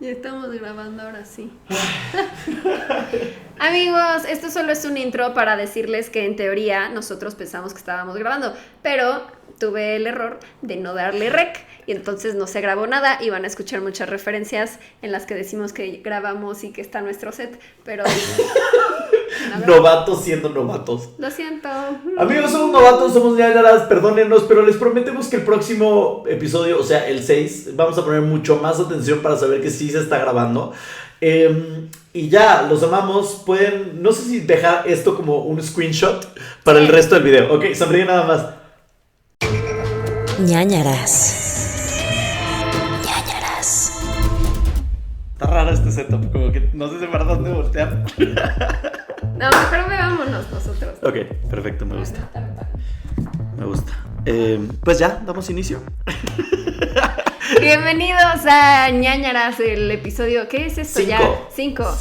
Ya estamos grabando ahora sí. Amigos, esto solo es un intro para decirles que en teoría nosotros pensamos que estábamos grabando, pero tuve el error de no darle rec y entonces no se grabó nada y van a escuchar muchas referencias en las que decimos que grabamos y que está nuestro set, pero... Novatos siendo novatos. Lo siento. Amigos, somos novatos, somos ñañaras, perdónenos, pero les prometemos que el próximo episodio, o sea, el 6, vamos a poner mucho más atención para saber que sí se está grabando. Y ya, los amamos. Pueden, no sé si dejar esto como un screenshot para el resto del video. Ok, sonríe nada más. Ñañaras. Ñañaras. Está raro este setup, como que no sé para dónde voltear. No, mejor veámonos nosotros. Ok, perfecto, me gusta. Me gusta. Pues ya, damos inicio. Bienvenidos a Ñañaras, el episodio, ¿qué es esto? Cinco.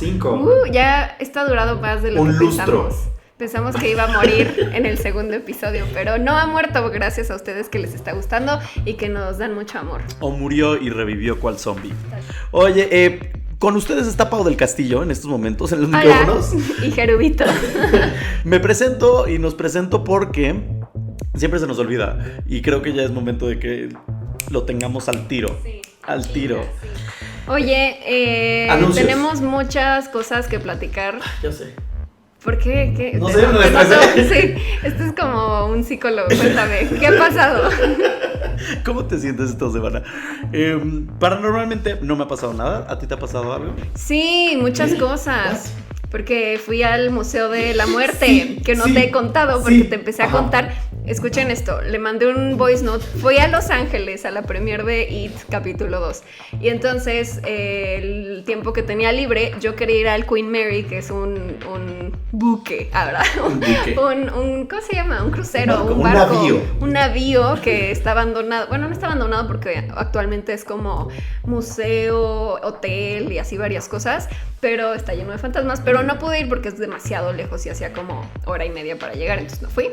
Ya está durado más de lo que pensamos. Pensamos que iba a morir en el segundo episodio, pero no ha muerto gracias a ustedes que les está gustando y que nos dan mucho amor. O murió y revivió cual zombie. Oye, con ustedes está Pau del Castillo en estos momentos en los micrófonos. Y Jerubito. Me presento y nos presento porque siempre se nos olvida y creo que ya es momento de que lo tengamos al tiro. Sí, al tiro. Sí. Oye, tenemos muchas cosas que platicar. Ya sé. ¿Por qué? ¿Qué? No sé, me estresé. Sí, esto es como un psicólogo. Cuéntame, ¿qué ha pasado? ¿Cómo te sientes esta semana? Paranormalmente no me ha pasado nada. ¿A ti te ha pasado algo? Sí, muchas cosas. Porque fui al Museo de la Muerte, Sí, que no sí, te he contado porque sí. te empecé a contar. Escuchen esto, le mandé un voice note. Fui a Los Ángeles a la premiere de It, capítulo 2. Y entonces, el tiempo que tenía libre, yo quería ir al Queen Mary, que es un buque, ahora. Un buque. ¿Cómo se llama? Un crucero, No, un un barco. navío. Un navío que está abandonado. Bueno, no está abandonado porque actualmente es como museo, hotel y así varias cosas. Pero está lleno de fantasmas. Pero no pude ir porque es demasiado lejos y hacía como hora y media para llegar, entonces no fui.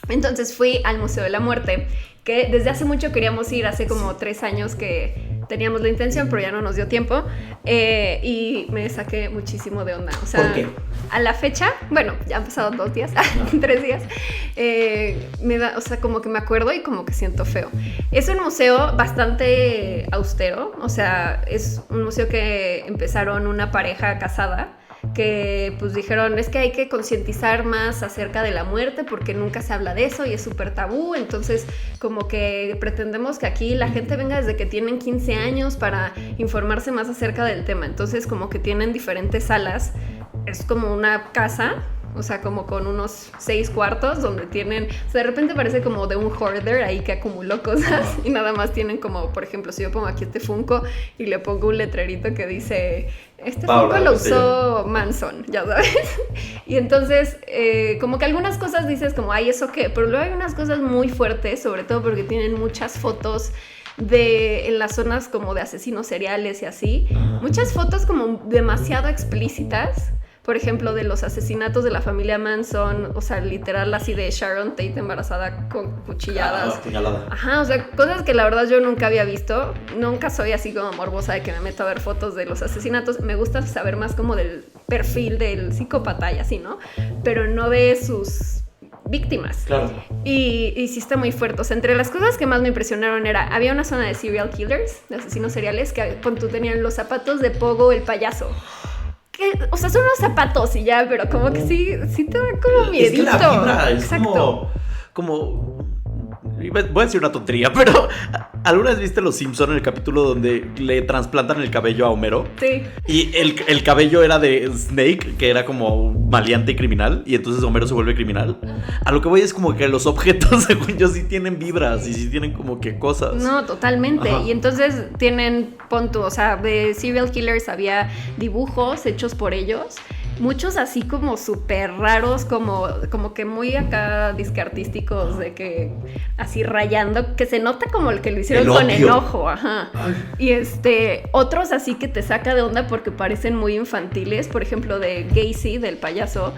Entonces fui al Museo de la Muerte, que desde hace mucho queríamos ir, hace como 3 años que teníamos la intención, pero ya no nos dio tiempo. Y me saqué muchísimo de onda. O sea, ¿por qué? A la fecha, bueno, ya han pasado 2 días, 3 días, me da, o sea, como que me acuerdo y como que siento feo. Es un museo bastante austero, o sea, es un museo que empezaron una pareja casada, que pues dijeron, es que hay que concientizar más acerca de la muerte porque nunca se habla de eso y es súper tabú, entonces como que pretendemos que aquí la gente venga desde que tienen 15 años para informarse más acerca del tema, entonces como que tienen diferentes salas, es como una casa, o sea, como con unos 6 cuartos donde tienen, o sea, de repente parece como de un hoarder ahí que acumuló cosas y nada más tienen como, por ejemplo, si yo pongo aquí este Funko y le pongo un letrerito que dice, este Funko lo usó Manson, ya sabes. Y entonces, como que algunas cosas dices como, ay, ¿eso qué? Pero luego hay unas cosas muy fuertes, sobre todo porque tienen muchas fotos en las zonas como de asesinos seriales y así. Muchas fotos como demasiado explícitas. Por ejemplo, de los asesinatos de la familia Manson, o sea, literal así de Sharon Tate embarazada con cuchilladas. Ajá, o sea, cosas que la verdad yo nunca había visto. Nunca soy así como morbosa de que me meto a ver fotos de los asesinatos. Me gusta saber más como del perfil del psicópata y así, ¿no? Pero no de sus víctimas. Claro. Y sí está muy fuerte. O sea, entre las cosas que más me impresionaron había una zona de serial killers, de asesinos seriales, que tenían los zapatos de Pogo el payaso. O sea, son unos zapatos y ya, pero como que sí te da como miedito. Es que la vibra es exacto. como voy a decir una tontería, pero ¿alguna vez viste Los Simpson en el capítulo donde le trasplantan el cabello a Homero? Sí. Y el cabello era de Snake, que era como maleante y criminal, y entonces Homero se vuelve criminal. A lo que voy es como que los objetos, según yo, sí tienen vibras y sí tienen como que cosas. No, totalmente. Ajá. Y entonces tienen, o sea, de serial killers había dibujos hechos por ellos. Muchos así como súper raros, como que muy acá disque artísticos, de que así rayando, que se nota como el que lo hicieron con enojo, ajá. Y otros así que te saca de onda porque parecen muy infantiles, por ejemplo de Gacy, del payaso,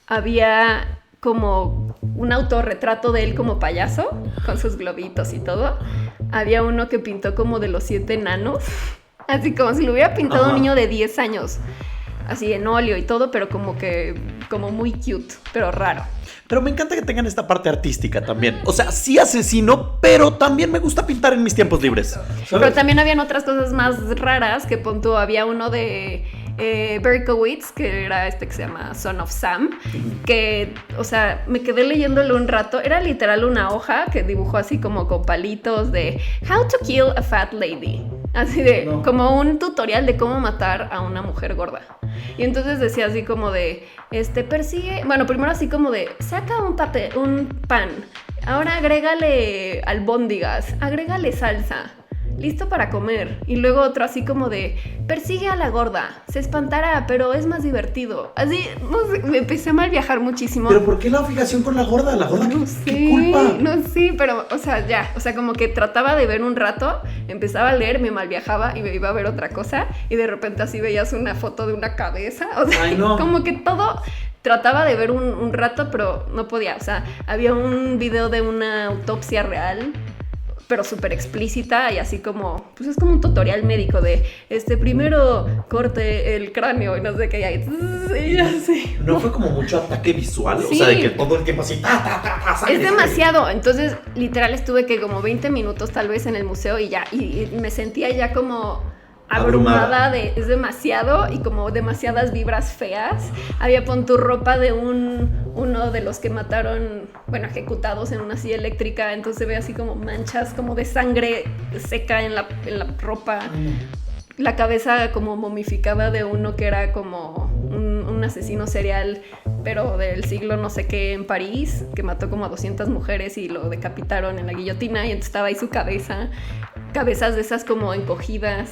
había como un autorretrato de él como payaso, con sus globitos y todo. Había uno que pintó como de los 7 enanos. Así como si lo hubiera pintado Ajá. un niño de 10 años. Así en óleo y todo, pero como muy cute, pero raro. Pero me encanta que tengan esta parte artística también. O sea, sí asesino, pero también me gusta pintar en mis tiempos libres. ¿Sabes? Pero también habían otras cosas más raras que punto. Había uno de Berkowitz, que era que se llama Son of Sam, que, o sea, me quedé leyéndolo un rato. Era literal una hoja que dibujó así como con palitos de How to Kill a Fat Lady. Así de, No. como un tutorial de cómo matar a una mujer gorda. Y entonces decía así como de, persigue, bueno, primero así como de, saca un pan, ahora agrégale albóndigas, agrégale salsa, listo para comer. Y luego otro así como de, persigue a la gorda, se espantará, pero es más divertido. Así, no sé, me empecé a mal viajar muchísimo. ¿Pero por qué la fijación con la gorda? ¿La gorda No qué sé, culpa? no sé, pero, o sea, ya, o sea, como que trataba de ver un rato, empezaba a leer, me malviajaba y me iba a ver otra cosa, y de repente así veías una foto de una cabeza, o sea, Ay, no. como que todo trataba de ver un rato, pero no podía, o sea, había un video de una autopsia real, pero súper explícita y así como, pues es como un tutorial médico de, primero corte el cráneo y no sé qué, y así. ¿No fue como mucho ataque visual? Sí. O sea, de que todo el tiempo así, sangre, Es demasiado, entonces literal estuve que como 20 minutos tal vez en el museo y ya, y me sentía ya como abrumada de, es demasiado y como demasiadas vibras feas. Había pon tu ropa de uno de los que mataron, bueno, ejecutados en una silla eléctrica, entonces se ve así como manchas como de sangre seca en la ropa. La cabeza como momificada de uno que era como un asesino serial, pero del siglo no sé qué en París, que mató como a 200 mujeres y lo decapitaron en la guillotina, y entonces estaba ahí su cabezas de esas como encogidas,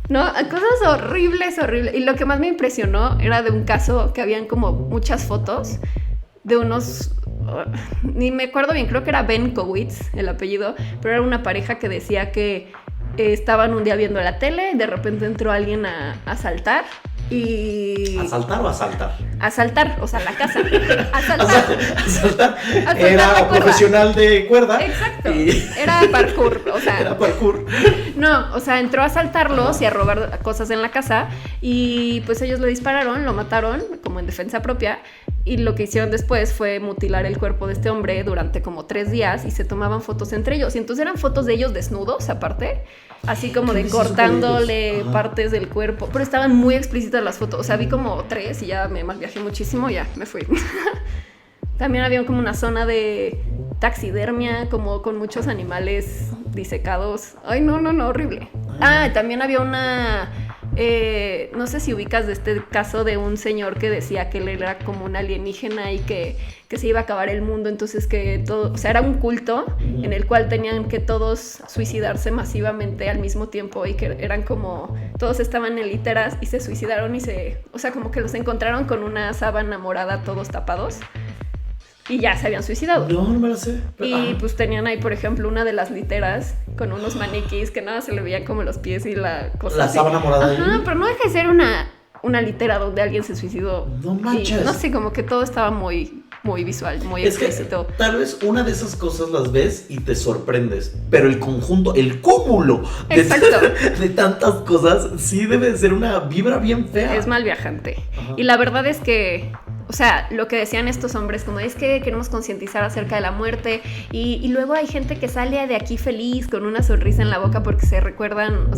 ¿no? Cosas horribles. Y lo que más me impresionó era de un caso que habían como muchas fotos de unos... ni me acuerdo bien, creo que era Berkowitz el apellido, pero era una pareja que decía que estaban un día viendo la tele, de repente entró alguien a asaltar y... ¿Asaltar o asaltar? Asaltar, o sea, la casa. Asaltar. Asaltar. la Era cuerda. profesional de cuerda. Exacto. Y... Era parkour, o sea... Era parkour. No, o sea, entró a asaltarlos y a robar cosas en la casa y pues ellos lo dispararon, lo mataron como en defensa propia, y lo que hicieron después fue mutilar el cuerpo de este hombre durante como 3 días y se tomaban fotos entre ellos, y entonces eran fotos de ellos desnudos aparte, así como de cortándole partes del cuerpo, pero estaban muy explícitas las fotos, o sea, vi como 3 y ya me malviajé muchísimo, ya me fui. También había como una zona de taxidermia, como con muchos animales disecados. Ay, no, horrible. Ah, también había una... no sé si ubicas de este caso de un señor que decía que él era como un alienígena y que se iba a acabar el mundo, entonces que todo... O sea, era un culto en el cual tenían que todos suicidarse masivamente al mismo tiempo y que eran como... Todos estaban en literas y se suicidaron o sea, como que los encontraron con una sábana morada todos tapados. Y ya se habían suicidado. No me lo sé. Y pues tenían ahí, por ejemplo, una de las literas con unos maniquís que nada se le veían como los pies y la cosa La así. sábana morada. Ajá, ahí. pero no deja de ser una litera donde alguien se suicidó. No manches. Y, no sé, como que todo estaba muy, muy visual, muy Es que explícito. tal vez una de esas cosas las ves y te sorprendes, pero el conjunto, el cúmulo Exacto. de tantas cosas sí debe de ser una vibra bien fea. Es mal viajante. Ajá. Y la verdad es que... O sea, lo que decían estos hombres, como es que queremos concientizar acerca de la muerte, y luego hay gente que sale de aquí feliz con una sonrisa en la boca porque se acuerdan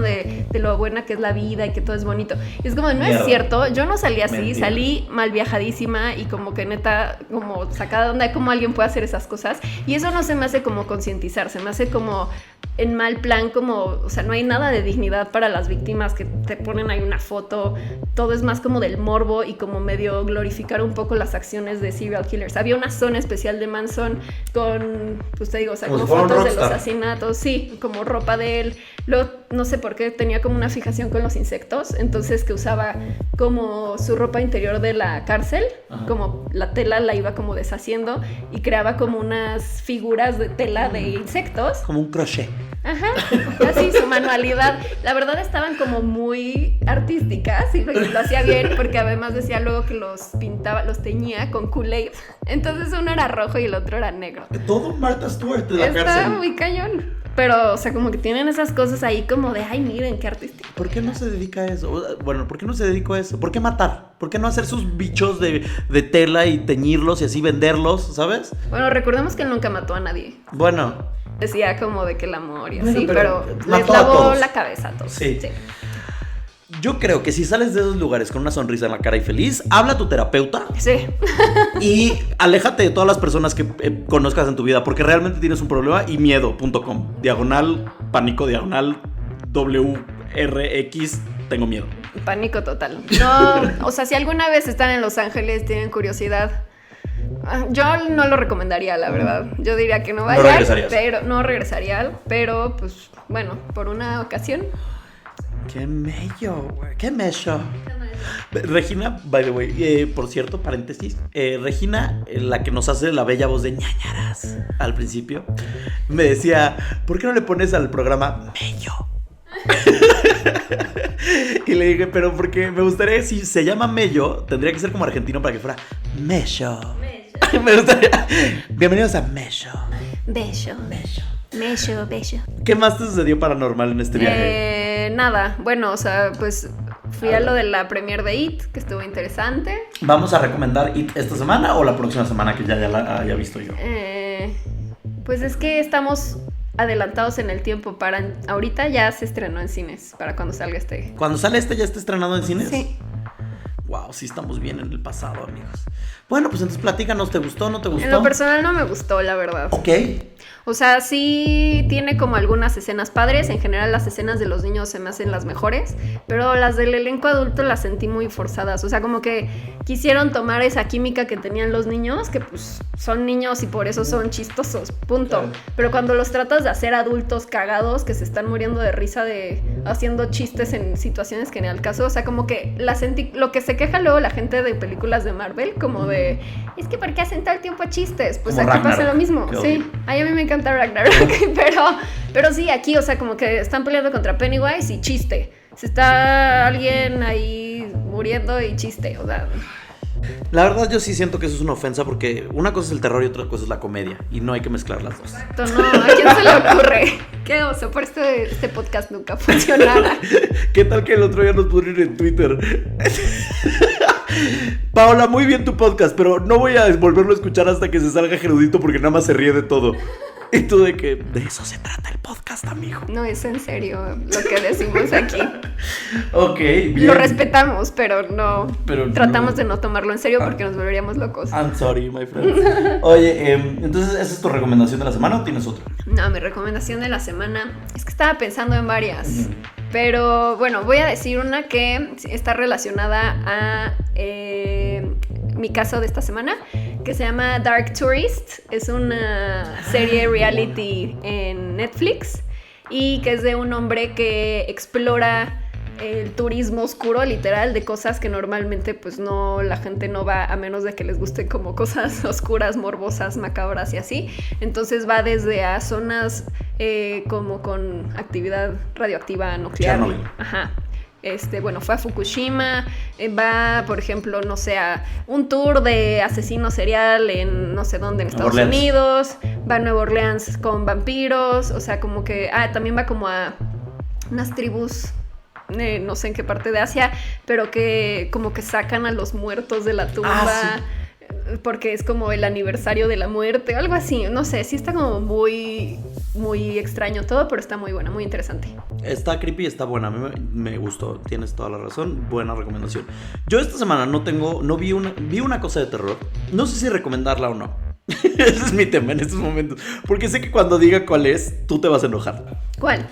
de lo buena que es la vida y que todo es bonito. Y es como, no Mierda. es cierto, yo no salí así, Mentira. salí mal viajadísima y como que neta, como sacada de onda de cómo alguien puede hacer esas cosas. Y eso no se me hace como concientizar, se me hace como en mal plan, como, o sea, no hay nada de dignidad para las víctimas que te ponen ahí una foto, todo es más como del morbo y como medio glorificar un poco las acciones de serial killers. Había una zona especial de Manson con, pues te digo, o sea, Como como si fuera un fotos de los rockstar. asesinatos, sí, como ropa de él. Luego, no sé por qué tenía como una fijación con los insectos, entonces que usaba como su ropa interior de la cárcel, Ajá. como la tela la iba como deshaciendo y creaba como unas figuras de tela de insectos. Como un crochet. Ajá, así su manualidad. La verdad estaban como muy artísticas y lo hacía bien porque además decía luego que los pintaba, los teñía con Kool-Aid. Entonces uno era rojo y el otro era negro. Todo Martha Stewart de la Está cárcel. muy cañón. pero, o sea, como que tienen esas cosas ahí como de, ay, miren, qué artístico. ¿Por qué no se dedica a eso? Bueno, ¿por qué no se dedicó a eso? ¿Por qué matar? ¿Por qué no hacer sus bichos de tela y teñirlos y así venderlos, ¿sabes? Bueno, recordemos que él nunca mató a nadie. Bueno. Decía como de que el amor y Bueno, así, pero les mató a lavó todos. la cabeza a todos. Sí. Yo creo que si sales de esos lugares con una sonrisa en la cara y feliz, habla a tu terapeuta Sí. y aléjate de todas las personas que conozcas en tu vida, porque realmente tienes un problema y miedo.com, /pánico, /WRX, tengo miedo. Pánico total. No, o sea, si alguna vez están en Los Ángeles, tienen curiosidad, yo no lo recomendaría, la verdad. Yo diría que no vayan. No regresarías. Pero no regresaría, pero pues bueno, por una ocasión. Qué mello, güey. Qué mello. Regina, by the way, por cierto, paréntesis, Regina, la que nos hace la bella voz de ñañaras al principio, me decía, ¿por qué no le pones al programa mello? Y le dije, pero porque me gustaría, si se llama mello, tendría que ser como argentino para que fuera mello. Me gustaría. Bienvenidos a mello. Bello. Bello. ¿Qué más te sucedió paranormal en este viaje? Nada, bueno, o sea, pues fui a lo de la premiere de It, que estuvo interesante. ¿Vamos a recomendar It esta semana o la próxima semana que ya la haya visto yo? Pues es que estamos adelantados en el tiempo. Ahorita ya se estrenó en cines, para cuando salga este. ¿Cuando sale ya está estrenado en cines? Sí. Wow, sí estamos bien en el pasado, amigos. Bueno, pues entonces platícanos, ¿te gustó o no te gustó? En lo personal no me gustó, la verdad. Ok. O sea, sí tiene como algunas escenas padres. En general las escenas de los niños se me hacen las mejores, pero las del elenco adulto las sentí muy forzadas. O sea, como que quisieron tomar esa química que tenían los niños, que pues son niños y por eso son chistosos, punto. Claro. Pero cuando los tratas de hacer adultos cagados que se están muriendo de risa haciendo chistes en situaciones que ni al caso, o sea, como que la sentí, lo que se queja luego la gente de películas de Marvel, como de, es que ¿por qué hacen todo el tiempo chistes? Pues Como aquí Ragnarok, pasa lo mismo, que sí. odio. Ay, a mí me encanta Ragnarok, pero sí, aquí, o sea, como que están peleando contra Pennywise y chiste. Se está alguien ahí muriendo y chiste, o sea. La verdad yo sí siento que eso es una ofensa porque una cosa es el terror y otra cosa es la comedia y no hay que mezclar las dos. Exacto, no, ¿a quién se le ocurre? ¿Qué oso? Por este podcast nunca funcionara. ¿Qué tal que el otro día nos pusieron en Twitter? Paola, muy bien tu podcast, pero no voy a volverlo a escuchar hasta que se salga Gerudito porque nada más se ríe de todo. Y tú de que de eso se trata el podcast, amigo. No es en serio lo que decimos aquí. Ok, bien. Lo respetamos, pero no. Pero tratamos no. de no tomarlo en serio porque nos volveríamos locos. I'm sorry, my friend. Oye, entonces, ¿esa es tu recomendación de la semana o tienes otra? No, mi recomendación de la semana es que estaba pensando en varias. Pero bueno, voy a decir una que está relacionada a mi caso de esta semana, que se llama Dark Tourist. Es una serie reality en Netflix y que es de un hombre que explora el turismo oscuro, literal, de cosas que normalmente pues no, la gente no va, a menos de que les gusten como cosas oscuras, morbosas, macabras y así. Entonces va desde a zonas como con actividad radioactiva nuclear. Chernobyl. Ajá. Bueno, fue a Fukushima, va, por ejemplo, no sé, a un tour de asesino serial en no sé dónde, en Estados Unidos, va a Nueva Orleans con vampiros, o sea, como que, también va como a unas tribus, no sé en qué parte de Asia, pero que como que sacan a los muertos de la tumba. Sí. Porque es como el aniversario de la muerte o algo así, no sé, sí está como muy, muy extraño todo, pero está muy buena, muy interesante. Está creepy, está buena, a mí me gustó, tienes toda la razón, buena recomendación. Yo esta semana vi una cosa de terror, no sé si recomendarla o no. Ese es mi tema en estos momentos, porque sé que cuando diga cuál es, tú te vas a enojar. ¿Cuál?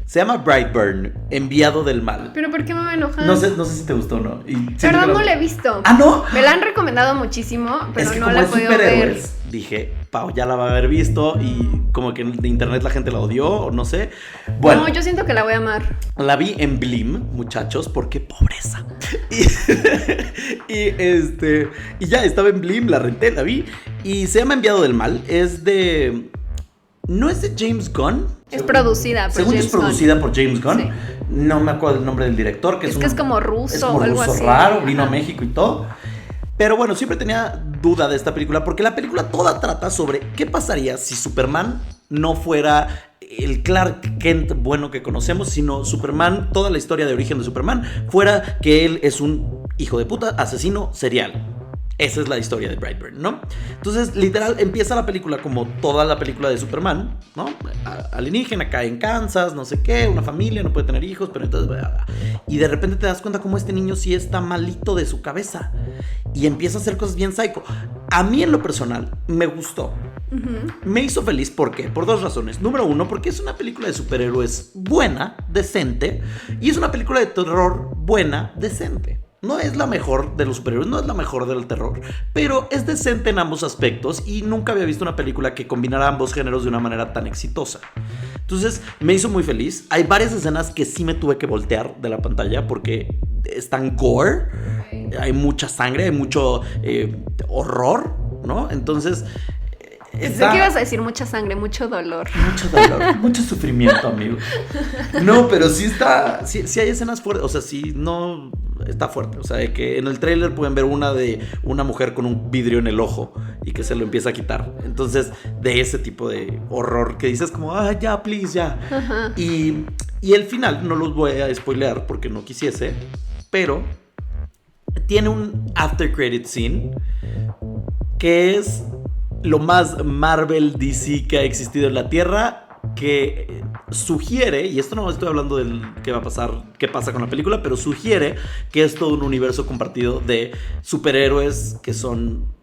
Se llama Brightburn, enviado del mal. ¿Pero por qué me va a enojar? No sé si te gustó o no. Perdón, no la he visto. ¿Ah, no? Me la han recomendado muchísimo, pero es que no como la he es podido ver. superhéroes, dije, Pau ya la va a haber visto y como que de internet la gente la odió o no sé. Bueno, No, yo siento que la voy a amar. la vi en Blim, muchachos, porque pobreza. Y ya estaba en Blim, la renté, la vi. Y se llama Enviado del Mal. ¿No es de James Gunn? Es producida por Según James es producida por James Gunn. Sí. No me acuerdo el nombre del director. Que Es que es como ruso es como o algo ruso así. raro, vino a Ajá. México y todo. Pero bueno, siempre tenía duda de esta película porque la película toda trata sobre qué pasaría si Superman no fuera el Clark Kent bueno que conocemos, sino Superman, toda la historia de origen de Superman, fuera que él es un hijo de puta, asesino serial. Esa es la historia de Brightburn, ¿no? Entonces, literal, empieza la película como toda la película de Superman, ¿no? Alienígena, cae en Kansas, no sé qué, una familia, no puede tener hijos, pero entonces... Y de repente te das cuenta cómo este niño sí está malito de su cabeza. Y empieza a hacer cosas bien psycho. A mí, en lo personal, me gustó. Me hizo feliz, ¿por qué? Por dos razones. Número uno, porque es una película de superhéroes buena, decente. Y es una película de terror buena, decente. No es la mejor de los superhéroes, no es la mejor del terror, pero es decente en ambos aspectos y nunca había visto una película que combinara ambos géneros de una manera tan exitosa. Entonces me hizo muy feliz. Hay varias escenas que sí me tuve que voltear de la pantalla porque están gore, hay mucha sangre, hay mucho horror, ¿no? Entonces... Pensé que ibas a decir mucha sangre, mucho dolor. Mucho dolor, mucho sufrimiento, amigo. No, pero sí está, sí hay escenas fuertes, o sea, sí, no, está fuerte. O sea, de que en el tráiler pueden ver una de una mujer con un vidrio en el ojo y que se lo empieza a quitar. Entonces, de ese tipo de horror que dices como, ya, please, ya. Ajá. Y el final, no los voy a spoilear porque no quisiese, pero tiene un after credit scene que es... lo más Marvel DC que ha existido en la Tierra, que sugiere, y esto no estoy hablando del qué va a pasar, qué pasa con la película, pero sugiere que es todo un universo compartido de superhéroes que son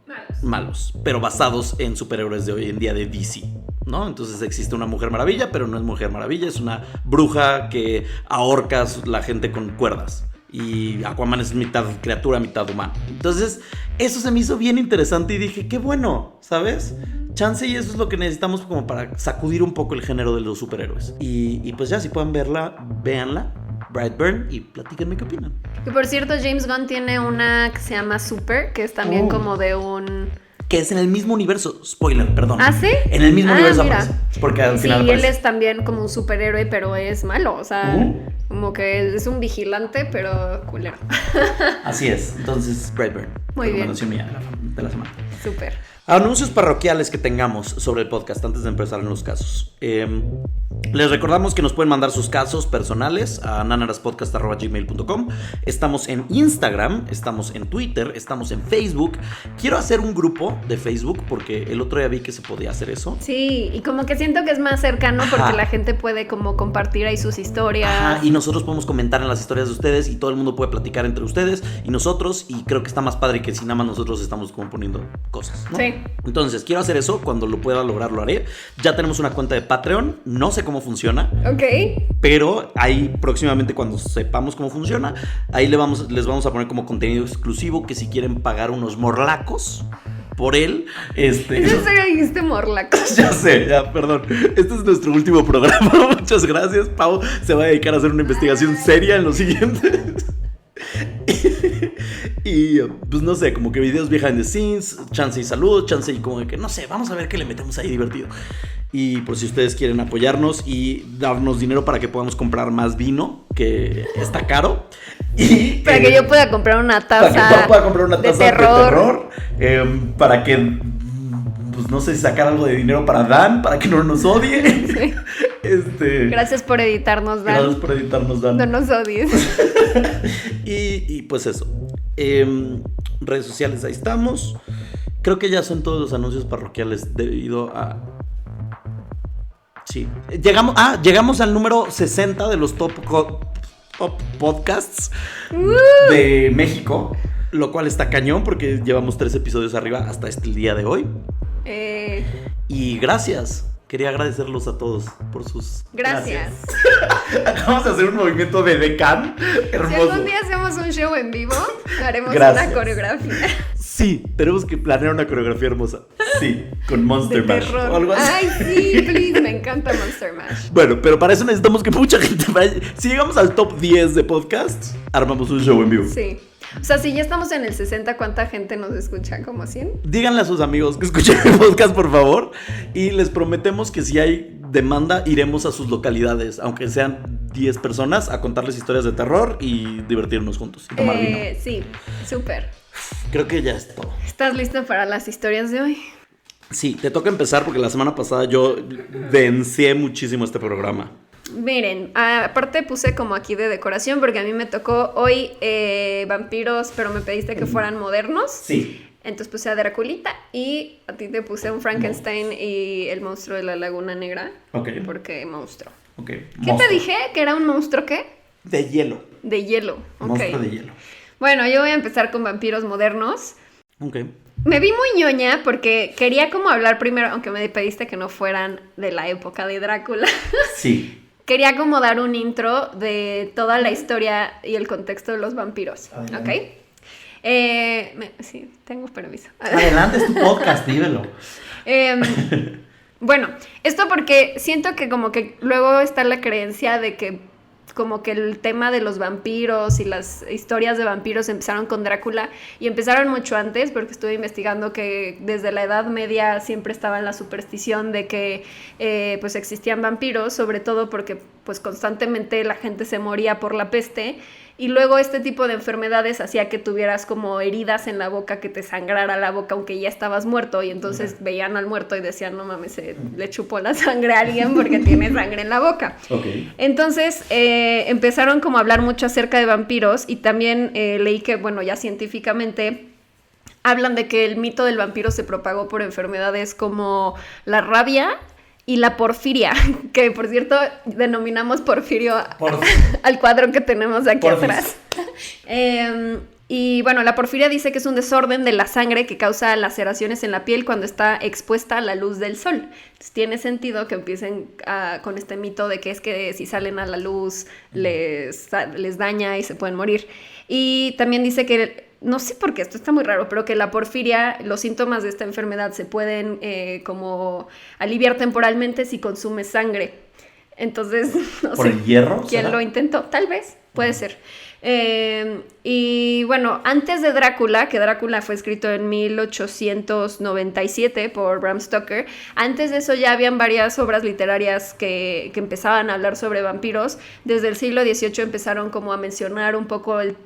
malos, pero basados en superhéroes de hoy en día de DC, ¿no? Entonces existe una Mujer Maravilla, pero no es Mujer Maravilla, es una bruja que ahorca a la gente con cuerdas. Y Aquaman es mitad criatura, mitad humano. Entonces, eso se me hizo bien interesante y dije, qué bueno, ¿sabes? Chance y eso es lo que necesitamos como para sacudir un poco el género de los superhéroes. Y pues ya, si pueden verla, véanla, Brightburn, y platíquenme qué opinan. Y por cierto, James Gunn tiene una que se llama Super, que es también como de un... Que es en el mismo universo, spoiler, perdón. ¿Ah, sí? En el mismo universo mira. aparece, porque al Sí, final él aparece. es también como un superhéroe, pero es malo, o sea, como que es un vigilante, pero culero. Así es, entonces Brightburn. Muy bien. Recomendación mía de la semana. Súper. Anuncios parroquiales que tengamos sobre el podcast antes de empezar en los casos. Les recordamos que nos pueden mandar sus casos personales a nanaraspodcast@gmail.com. Estamos en Instagram, estamos en Twitter, estamos en Facebook. Quiero hacer un grupo de Facebook porque el otro día vi que se podía hacer eso. Sí, y como que siento que es más cercano porque la gente puede como compartir ahí sus historias. Ajá, y nosotros podemos comentar en las historias de ustedes y todo el mundo puede platicar entre ustedes y nosotros, y creo que está más padre que si nada más nosotros estamos como poniendo cosas, ¿no? Sí. Entonces, quiero hacer eso, cuando lo pueda lograr lo haré. Ya tenemos una cuenta de Patreon, no sé cómo funciona. Ok. Pero ahí próximamente, cuando sepamos cómo funciona, ahí les vamos a poner como contenido exclusivo, que si quieren pagar unos morlacos por él, ¿Es en serio dijiste morlaco? Ya sé, ya, perdón. Este es nuestro último programa. Muchas gracias. Pau se va a dedicar a hacer una investigación seria en los siguientes. Y pues no sé, como que videos behind the scenes, chance y salud, chance y como que no sé, vamos a ver qué le metemos ahí divertido. Y por si ustedes quieren apoyarnos y darnos dinero para que podamos comprar más vino, que está caro. Y Para que yo pueda comprar una taza. para que Pau pueda comprar una taza de terror. para que, pues no sé, sacar algo de dinero para Dan, para que no nos odie. Sí. Gracias por editarnos, Dan. Gracias por editarnos, Dan. No nos odies. Y pues eso. Redes sociales, ahí estamos. Creo que ya son todos los anuncios parroquiales debido a... Sí. Llegamos al número 60 de los top podcasts de México, lo cual está cañón porque llevamos 3 episodios arriba hasta el día de hoy. Y gracias. Quería agradecerlos a todos por sus... Gracias. Acabamos de hacer un movimiento de decán hermoso. Si algún día hacemos un show en vivo, haremos Gracias. una coreografía. Sí, tenemos que planear una coreografía hermosa. Sí, con Monster De Mash terror. o algo así. Ay, sí, please, me encanta Monster Mash. Bueno, pero para eso necesitamos que mucha gente vaya. Si llegamos al top 10 de podcasts, armamos un show en vivo. Sí. O sea, si ya estamos en el 60, ¿cuánta gente nos escucha? ¿Como 100? Díganle a sus amigos que escuchen el podcast, por favor. Y les prometemos que si hay demanda, iremos a sus localidades, aunque sean 10 personas, a contarles historias de terror y divertirnos juntos y tomar vino. Sí, súper. Creo que ya es todo. ¿Estás listo para las historias de hoy? Sí, te toca empezar porque la semana pasada yo vencié muchísimo este programa. Miren, aparte puse como aquí de decoración porque a mí me tocó hoy vampiros, pero me pediste que fueran modernos. Sí. Entonces puse a Draculita y a ti te puse un Frankenstein y el monstruo de la Laguna Negra. Ok. Porque monstruo. Ok. ¿Qué te dije? ¿Que era un monstruo qué? De hielo. De hielo. Ok. Monstruo de hielo. Bueno, yo voy a empezar con vampiros modernos. Ok. Me vi muy ñoña porque quería como hablar primero, aunque me pediste que no fueran de la época de Drácula. Sí. Quería como dar un intro de toda la historia y el contexto de los vampiros. ¿Ok? Sí, tengo permiso. Adelante, es tu podcast, dímelo. Bueno, esto porque siento que como que luego está la creencia de que como que el tema de los vampiros y las historias de vampiros empezaron con Drácula y empezaron mucho antes porque estuve investigando que desde la Edad Media siempre estaba en la superstición de que pues existían vampiros, sobre todo porque pues constantemente la gente se moría por la peste y luego este tipo de enfermedades hacía que tuvieras como heridas en la boca, que te sangrara la boca aunque ya estabas muerto y entonces veían al muerto y decían no mames, le chupó la sangre a alguien porque tiene sangre en la boca. Okay. Entonces empezaron como a hablar mucho acerca de vampiros y también leí que bueno ya científicamente hablan de que el mito del vampiro se propagó por enfermedades como la rabia y la porfiria, que por cierto denominamos porfirio al cuadro que tenemos aquí atrás. Y bueno, la porfiria dice que es un desorden de la sangre que causa laceraciones en la piel cuando está expuesta a la luz del sol. Entonces tiene sentido que empiecen con este mito de que es que si salen a la luz les daña y se pueden morir. Y también dice que no sé por qué, esto está muy raro, pero que la porfiria, los síntomas de esta enfermedad se pueden como aliviar temporalmente si consumes sangre. Entonces, no ¿Por sé. el hierro? ¿Quién lo intentó? Tal vez, puede ser. Y bueno, antes de Drácula, que Drácula fue escrito en 1897 por Bram Stoker, antes de eso ya habían varias obras literarias que empezaban a hablar sobre vampiros. Desde el siglo XVIII empezaron como a mencionar un poco el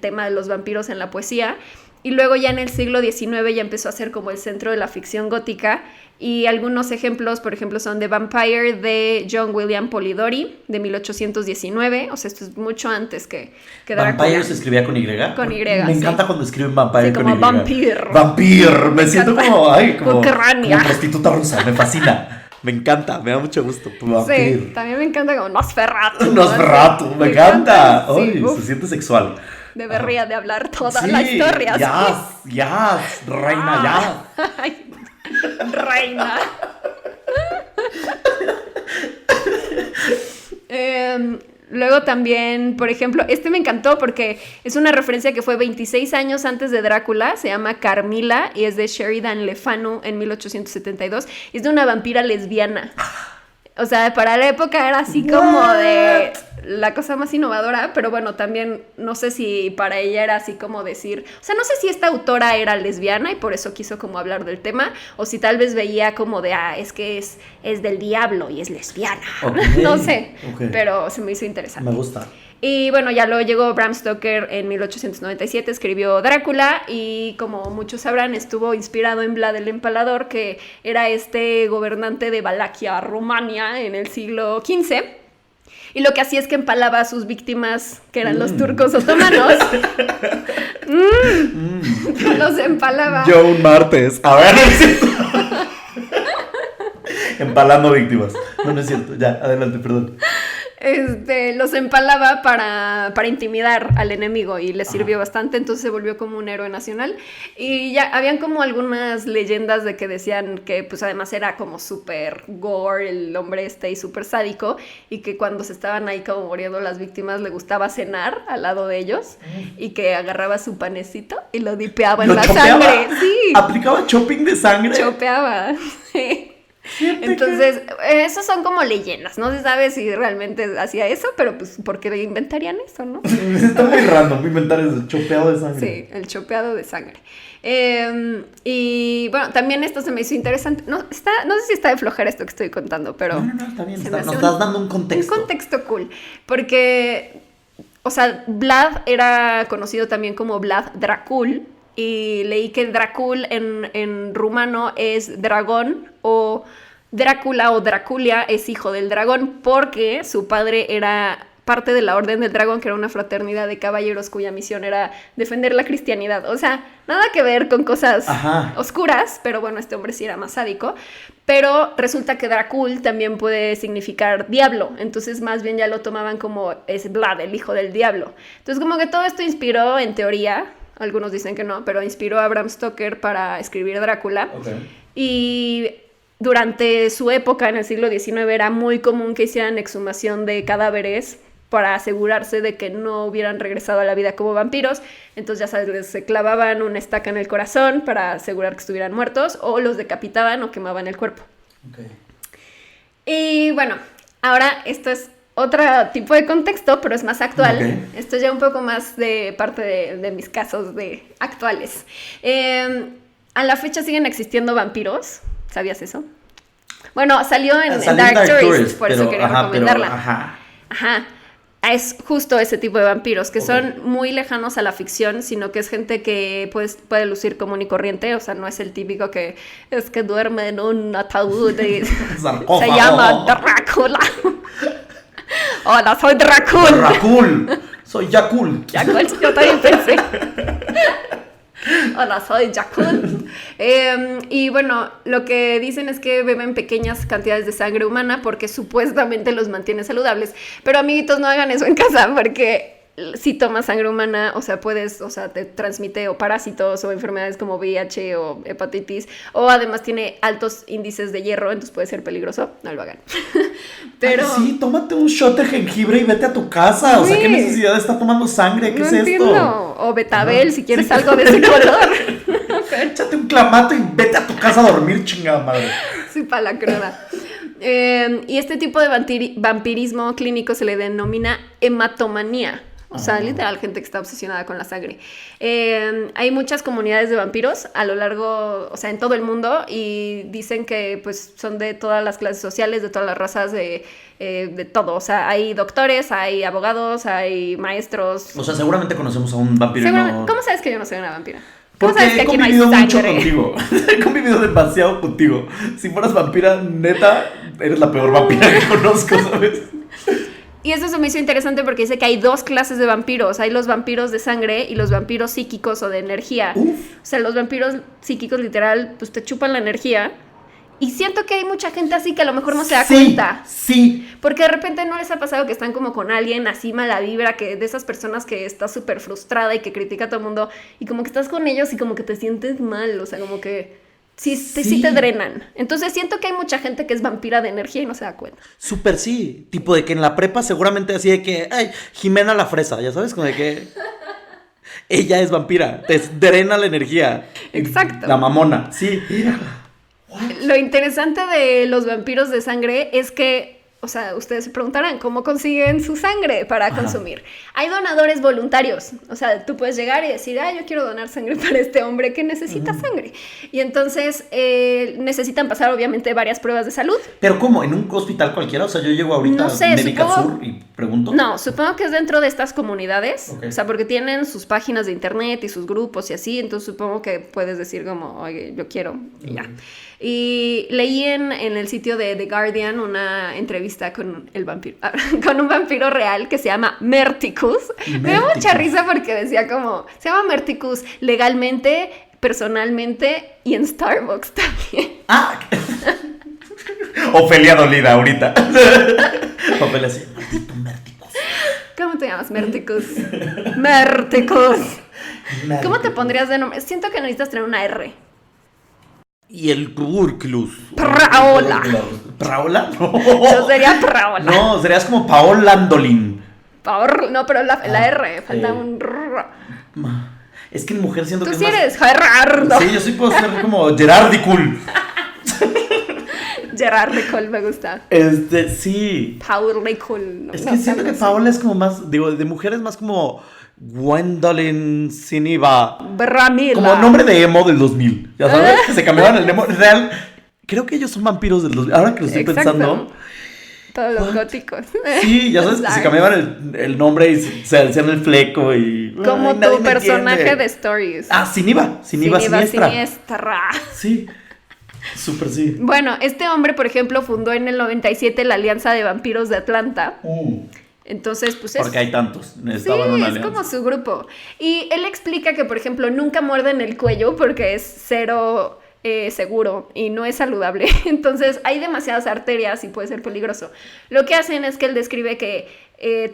tema de los vampiros en la poesía y luego ya en el siglo XIX ya empezó a ser como el centro de la ficción gótica y algunos ejemplos, por ejemplo, son The Vampire de John William Polidori de 1819, o sea, esto es mucho antes que Drácula. ¿Vampire se escribía con Y? Con Y, Me encanta cuando escriben Vampire sí, con como Y. Vampir. Vampir, me siento como Ucrania. como prostituta rusa, me fascina. Me encanta, me da mucho gusto. Vampir. Sí, también me encanta como Nosferatu. Nosferatu, me encanta. Sí, Ay, se siente sexual. Debería de hablar toda sí, la historia. Ya, reina, ya. Ay, reina. Luego también, por ejemplo, este me encantó porque es una referencia que fue 26 años antes de Drácula, se llama Carmila y es de Sheridan Le Fanu en 1872, y es de una vampira lesbiana. O sea, para la época era así como de la cosa más innovadora, pero bueno, también no sé si para ella era así como decir, o sea, no sé si esta autora era lesbiana y por eso quiso como hablar del tema, o si tal vez veía como de, es que es del diablo y es lesbiana. Okay, no sé, pero se me hizo interesante. Me gusta. Y bueno, ya luego llegó Bram Stoker en 1897, escribió Drácula y como muchos sabrán estuvo inspirado en Vlad el Empalador, que era este gobernante de Valaquia, Rumania, en el siglo XV. Y lo que hacía es que empalaba a sus víctimas, que eran los turcos otomanos. Los empalaba. Joan Martes. A ver, no es cierto. Empalando víctimas. No es cierto. Ya, adelante, perdón. Los empalaba para intimidar al enemigo y les sirvió bastante, entonces se volvió como un héroe nacional. Y ya habían como algunas leyendas de que decían que pues además era como súper gore el hombre y súper sádico, y que cuando se estaban ahí como muriendo las víctimas le gustaba cenar al lado de ellos y que agarraba su panecito y lo dipeaba en la sangre. Sí. ¿Aplicaba chopping de sangre? Chopeaba, sí. Entonces, esos son como leyendas, no se sabe si realmente hacía eso, pero pues ¿por qué inventarían eso, no? Está muy random inventar el chopeado de sangre. Sí, el chopeado de sangre. Y bueno, también esto se me hizo interesante. No sé si está de flojera esto que estoy contando, pero No, está bien, nos estás dando un contexto. Un contexto cool, porque, o sea, Vlad era conocido también como Vlad Dracul, y leí que Dracul en rumano es dragón, o Drácula o Draculia es hijo del dragón, porque su padre era parte de la Orden del Dragón, que era una fraternidad de caballeros cuya misión era defender la cristianidad. O sea, nada que ver con cosas oscuras, pero bueno, este hombre sí era más sádico. Pero resulta que Dracul también puede significar diablo, entonces más bien ya lo tomaban como es Vlad, el hijo del diablo. Entonces como que todo esto inspiró, en teoría, algunos dicen que no, pero inspiró a Bram Stoker para escribir Drácula. Okay. Y durante su época, en el siglo XIX, era muy común que hicieran exhumación de cadáveres para asegurarse de que no hubieran regresado a la vida como vampiros. Entonces, ya sabes, se clavaban una estaca en el corazón para asegurar que estuvieran muertos, o los decapitaban o quemaban el cuerpo. Okay. Y bueno, ahora esto es otro tipo de contexto, pero es más actual. Okay. Esto es ya un poco más de parte de mis casos actuales. A la fecha siguen existiendo vampiros. ¿Sabías eso? Bueno, salió en Dark Tourist, por eso quería recomendarla. Ajá. Es justo ese tipo de vampiros, que son muy lejanos a la ficción, sino que es gente que puede lucir común y corriente. O sea, no es el típico que es que duerme en un ataúd y se llama Drácula. Hola, soy Dracul. Dracul. Soy Yakul. Yakul, yo también pensé. Hola, soy Yakul. Y bueno, lo que dicen es que beben pequeñas cantidades de sangre humana porque supuestamente los mantiene saludables. Pero amiguitos, no hagan eso en casa, porque si tomas sangre humana, o sea, te transmite o parásitos o enfermedades como VIH o hepatitis, o además tiene altos índices de hierro, entonces puede ser peligroso. No lo hagan. Pero sí, tómate un shot de jengibre y vete a tu casa. O sea, ¿qué necesidad de estar tomando sangre? ¿Qué es esto? O betabel, si quieres algo de ese color. Échate un clamato y vete a tu casa a dormir, chingada madre. Sí, para la cruda. Y este tipo de vampirismo clínico se le denomina hematomanía. O sea, literal, gente que está obsesionada con la sangre. Hay muchas comunidades de vampiros a lo largo, o sea, en todo el mundo, y dicen que pues son de todas las clases sociales, de todas las razas, de todo. O sea, hay doctores, hay abogados, hay maestros. O sea, seguramente conocemos a un vampiro. ¿Cómo sabes que yo no soy una vampira? Porque he convivido mucho contigo. He convivido demasiado contigo. Si fueras vampira, neta, eres la peor vampira que conozco, ¿sabes? Y eso se me hizo interesante porque dice que hay dos clases de vampiros. Hay los vampiros de sangre y los vampiros psíquicos o de energía. O sea, los vampiros psíquicos literal, pues te chupan la energía. Y siento que hay mucha gente así que a lo mejor no se da cuenta. Sí. Porque de repente no les ha pasado que están como con alguien así mala vibra, que de esas personas que está súper frustrada y que critica a todo el mundo. Y como que estás con ellos y como que te sientes mal. O sea, como que sí te drenan. Entonces siento que hay mucha gente que es vampira de energía y no se da cuenta. Súper sí. Tipo de que en la prepa seguramente así de que, ay, Jimena la fresa, ya sabes, como de que ella es vampira, te drena la energía. Exacto. La mamona, sí. Lo interesante de los vampiros de sangre es que, o sea, ustedes se preguntarán, ¿cómo consiguen su sangre para consumir? Hay donadores voluntarios. O sea, tú puedes llegar y decir, yo quiero donar sangre para este hombre que necesita sangre. Y entonces necesitan pasar, obviamente, varias pruebas de salud. ¿Pero cómo? ¿En un hospital cualquiera? O sea, yo llego ahorita a Médica Sur y pregunto. No, supongo que es dentro de estas comunidades. Okay. O sea, porque tienen sus páginas de internet y sus grupos y así. Entonces supongo que puedes decir como, oye, yo quiero, y ya. Y leí en el sitio de The Guardian una entrevista con con un vampiro real que se llama Merticus. Me dio mucha risa porque decía como, se llama Merticus legalmente, personalmente y en Starbucks también. Ofelia dolida ahorita. Ofelia así, maldito Merticus. ¿Cómo te llamas, Merticus? Merticus. ¿Cómo te pondrías de nombre? Siento que necesitas tener una R. Y el Curclus. Praola. ¿Praola? No. Yo sería Praola. No, serías como Paola Andolin. No, pero la R, falta un R. Es que en mujer siento tú que sí es más... eres Gerardo. Sí, yo sí puedo ser como Gerardicul. Gerardicul me gusta. Sí. Paulricul. Es que siento que Paola es como más, digo, de mujer es más como Gwendolyn Siniva. Bramila. Como nombre de emo del 2000. Ya sabes, que se cambiaban el emo. Real. Creo que ellos son vampiros del 2000. Ahora que lo estoy pensando. Todos los góticos. Sí, ya sabes que se cambiaban el nombre y se hacían el fleco y... Como ay, nadie tu me personaje entiende. de Stories. Ah, Siniva Siniestra. Sí, súper sí. Bueno, este hombre, por ejemplo, fundó en el 97 la Alianza de Vampiros de Atlanta. Entonces, pues es... Porque hay tantos. Sí, Necesitaban una es alianza. como su grupo. Y él explica que, por ejemplo, nunca muerden el cuello porque es cero seguro y no es saludable. Entonces, hay demasiadas arterias y puede ser peligroso. Lo que hacen es que él describe que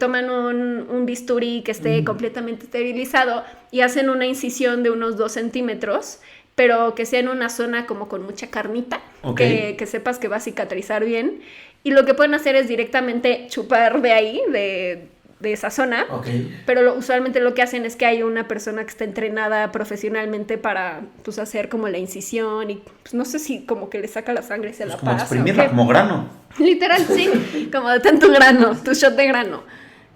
toman un bisturí que esté completamente esterilizado y hacen una incisión de unos 2 centímetros, pero que sea en una zona como con mucha carnita, que sepas que va a cicatrizar bien. Y lo que pueden hacer es directamente chupar de ahí, de esa zona. Pero usualmente lo que hacen es que hay una persona que está entrenada profesionalmente para pues, hacer como la incisión y pues, no sé si como que le saca la sangre y se la Como pasa. exprimirla, como grano. Literal, sí, como de tanto grano, tu shot de grano.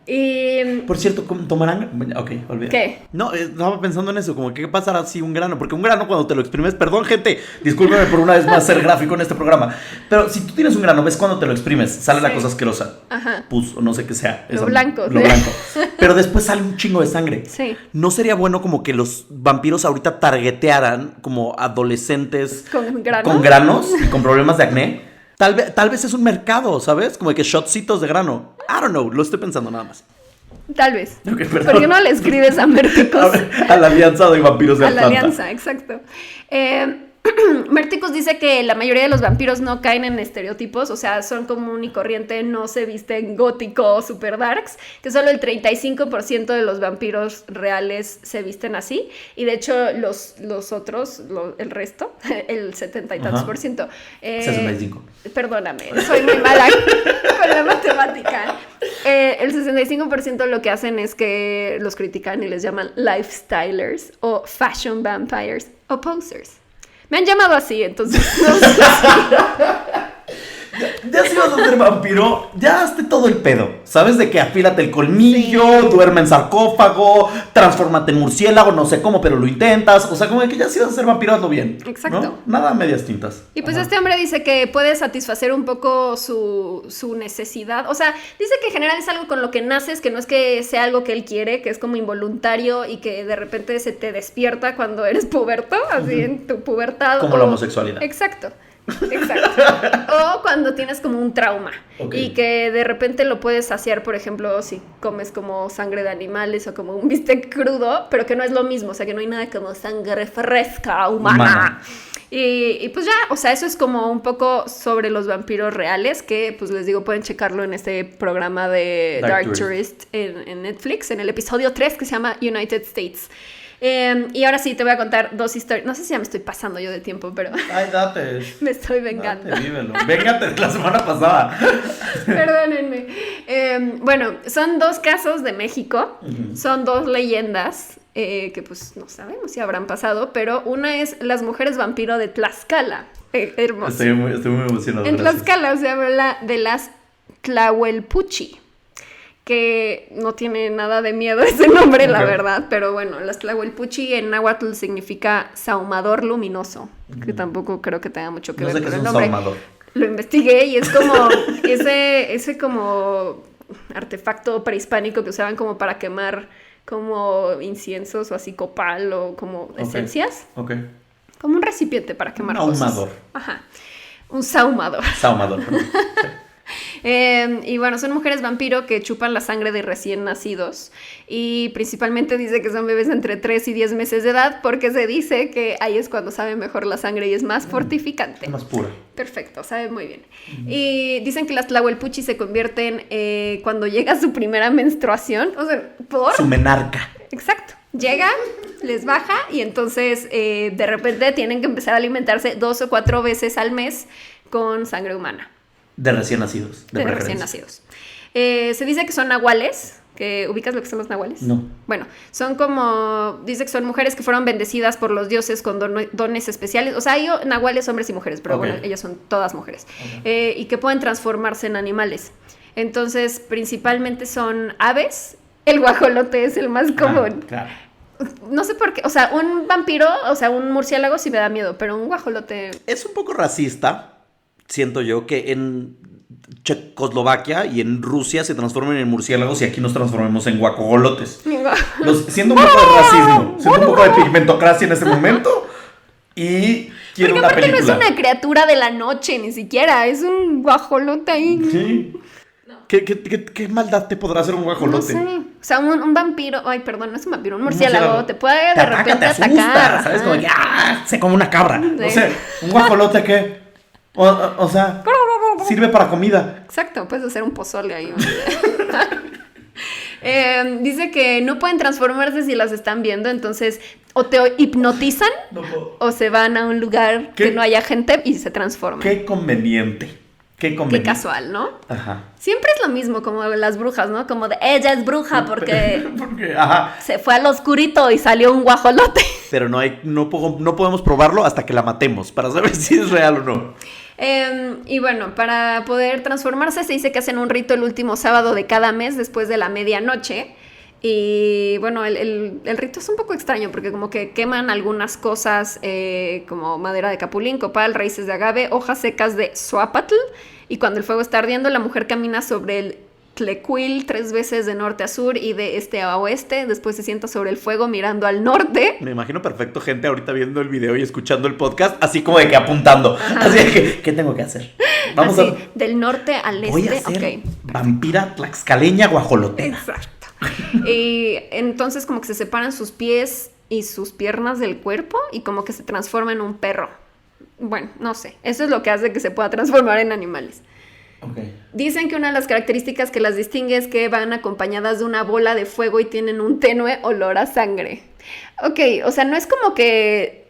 Y... Por cierto, ¿tomarán? Ok, olvídalo. ¿Qué? No, estaba pensando en eso, como que qué pasará si un grano, porque un grano cuando te lo exprimes, perdón gente, discúlpeme por una vez más ser gráfico en este programa, pero si tú tienes un grano, ves cuando te lo exprimes, sale la cosa asquerosa, pus o no sé qué sea. Lo blanco. Lo blanco. Pero después sale un chingo de sangre. Sí. ¿No sería bueno como que los vampiros ahorita targetearan como adolescentes ¿Con granos y con problemas de acné? Tal vez es un mercado, ¿sabes? Como de que shotcitos de grano. I don't know, lo estoy pensando nada más. Tal vez. Okay, perdón. ¿Por qué no le escribes a Merticus? A la Alianza de Vampiros de Atlanta. A la Alianza, exacto. Merticus dice que la mayoría de los vampiros no caen en estereotipos, o sea, son común y corriente, no se visten gótico o super darks, que solo el 35% de los vampiros reales se visten así, y de hecho los otros, el resto, el 70 y tantos por ciento. 65. Perdóname, soy muy mala con la matemática. El 65% lo que hacen es que los critican y les llaman lifestylers o fashion vampires o posers. Me han llamado así, entonces no sé. Ya si vas a ser vampiro, ya hazte todo el pedo. ¿Sabes? De que afílate el colmillo, duerme en sarcófago, transfórmate en murciélago, no sé cómo, pero lo intentas. O sea, como de que ya si vas a ser vampiro, hazlo bien. Exacto. ¿No? Nada a medias tintas. Y pues este hombre dice que puede satisfacer un poco su necesidad. O sea, dice que en general es algo con lo que naces, que no es que sea algo que él quiere, que es como involuntario y que de repente se te despierta cuando eres puberto, así en tu pubertad. Como la homosexualidad. Exacto. O cuando tienes como un trauma y que de repente lo puedes saciar, por ejemplo, si comes como sangre de animales o como un bistec crudo, pero que no es lo mismo, o sea, que no hay nada como sangre fresca, humana. Y pues ya, o sea, eso es como un poco sobre los vampiros reales, que pues les digo, pueden checarlo en este programa de Dark Tourist en Netflix, en el episodio 3 que se llama United States. Y ahora sí, te voy a contar 2 historias. No sé si ya me estoy pasando yo de tiempo, pero... Ay, date. Me estoy vengando. Date, vívelo. Véngate la semana pasada. Perdónenme. Bueno, son 2 casos de México. Son 2 leyendas que pues no sabemos si habrán pasado, pero una es las mujeres vampiro de Tlaxcala. Hermoso. Estoy muy emocionado. En Tlaxcala se habla de las Tlahuelpuchi, que no tiene nada de miedo ese nombre, la verdad, pero bueno, las Tlahuelpuchi en náhuatl significa sahumador luminoso, que tampoco creo que tenga mucho que ver con el nombre. Sahumador. Lo investigué y es como ese como artefacto prehispánico que usaban como para quemar como inciensos o así copal o como esencias. Como un recipiente para quemar cosas. Un ahumador. Ajá, un sahumador. Sahumador, perdón. Sí. Y bueno, son mujeres vampiro que chupan la sangre de recién nacidos y principalmente dice que son bebés entre 3 y 10 meses de edad porque se dice que ahí es cuando sabe mejor la sangre y es más fortificante. Más pura. Perfecto, sabe muy bien. Y dicen que las Tlahuelpuchi se convierten cuando llega su primera menstruación, o sea, ¿por? Su menarca. Exacto. Llega, les baja y entonces de repente tienen que empezar a alimentarse 2 o 4 veces al mes con sangre humana. De recién nacidos. De recién nacidos. Se dice que son nahuales. ¿Que ubicas lo que son los nahuales? No. Bueno, son como... Dice que son mujeres que fueron bendecidas por los dioses con dones especiales. O sea, hay nahuales, hombres y mujeres, pero bueno, ellas son todas mujeres. Y que pueden transformarse en animales. Entonces, principalmente son aves. El guajolote es el más común. Claro. No sé por qué. O sea, un vampiro, o sea, un murciélago sí me da miedo, pero un guajolote... Es un poco racista. Siento yo que Checoslovaquia y en Rusia se transformen en murciélagos y aquí nos transformemos en guacogolotes. Siento un poco de racismo, siento un poco de pigmentocracia en este momento y quiero Porque una aparte película. no es una criatura de la noche, ni siquiera, es un guajolote ahí. Sí. ¿Qué maldad te podrá hacer un No guajolote? sé, o sea, un vampiro, ay, perdón, no es un vampiro, un murciélago, te puede de ataca, repente te asusta, atacar. ¿sabes? ajá. Como que se come una cabra. No Sí. sé, un guajolote que, o sea, sirve para comida. Exacto, puedes hacer un pozole ahí. Dice que no pueden transformarse si las están viendo, entonces o te hipnotizan No puedo. o se van a un lugar ¿Qué? que no haya gente y se transforman. Qué conveniente. Qué Qué conveniente. casual, ¿no? Ajá. Siempre es lo mismo como las brujas, ¿no? Como de ella es bruja porque Porque, ajá. se fue al oscurito y salió un guajolote. Pero no podemos probarlo hasta que la matemos para saber si es real o no. Y bueno, para poder transformarse se dice que hacen un rito el último sábado de cada mes después de la medianoche. Y bueno, el rito es un poco extraño porque como que queman algunas cosas como madera de capulín, copal, raíces de agave, hojas secas de suapatl. Y cuando el fuego está ardiendo, la mujer camina sobre el tlecuil 3 veces de norte a sur y de este a oeste. Después se sienta sobre el fuego mirando al norte. Me imagino perfecto gente ahorita viendo el video y escuchando el podcast, así como de que apuntando. Así de que, ¿qué tengo que hacer? Vamos Así, a... del norte al este. Voy a ser Ok. vampira tlaxcaleña guajolotera. Exacto. Y entonces como que se separan sus pies y sus piernas del cuerpo y como que se transforma en un perro. Bueno, no sé. Eso es lo que hace que se pueda transformar en animales. Ok. Dicen que una de las características que las distingue es que van acompañadas de una bola de fuego y tienen un tenue olor a sangre. Ok, o sea, no es como que...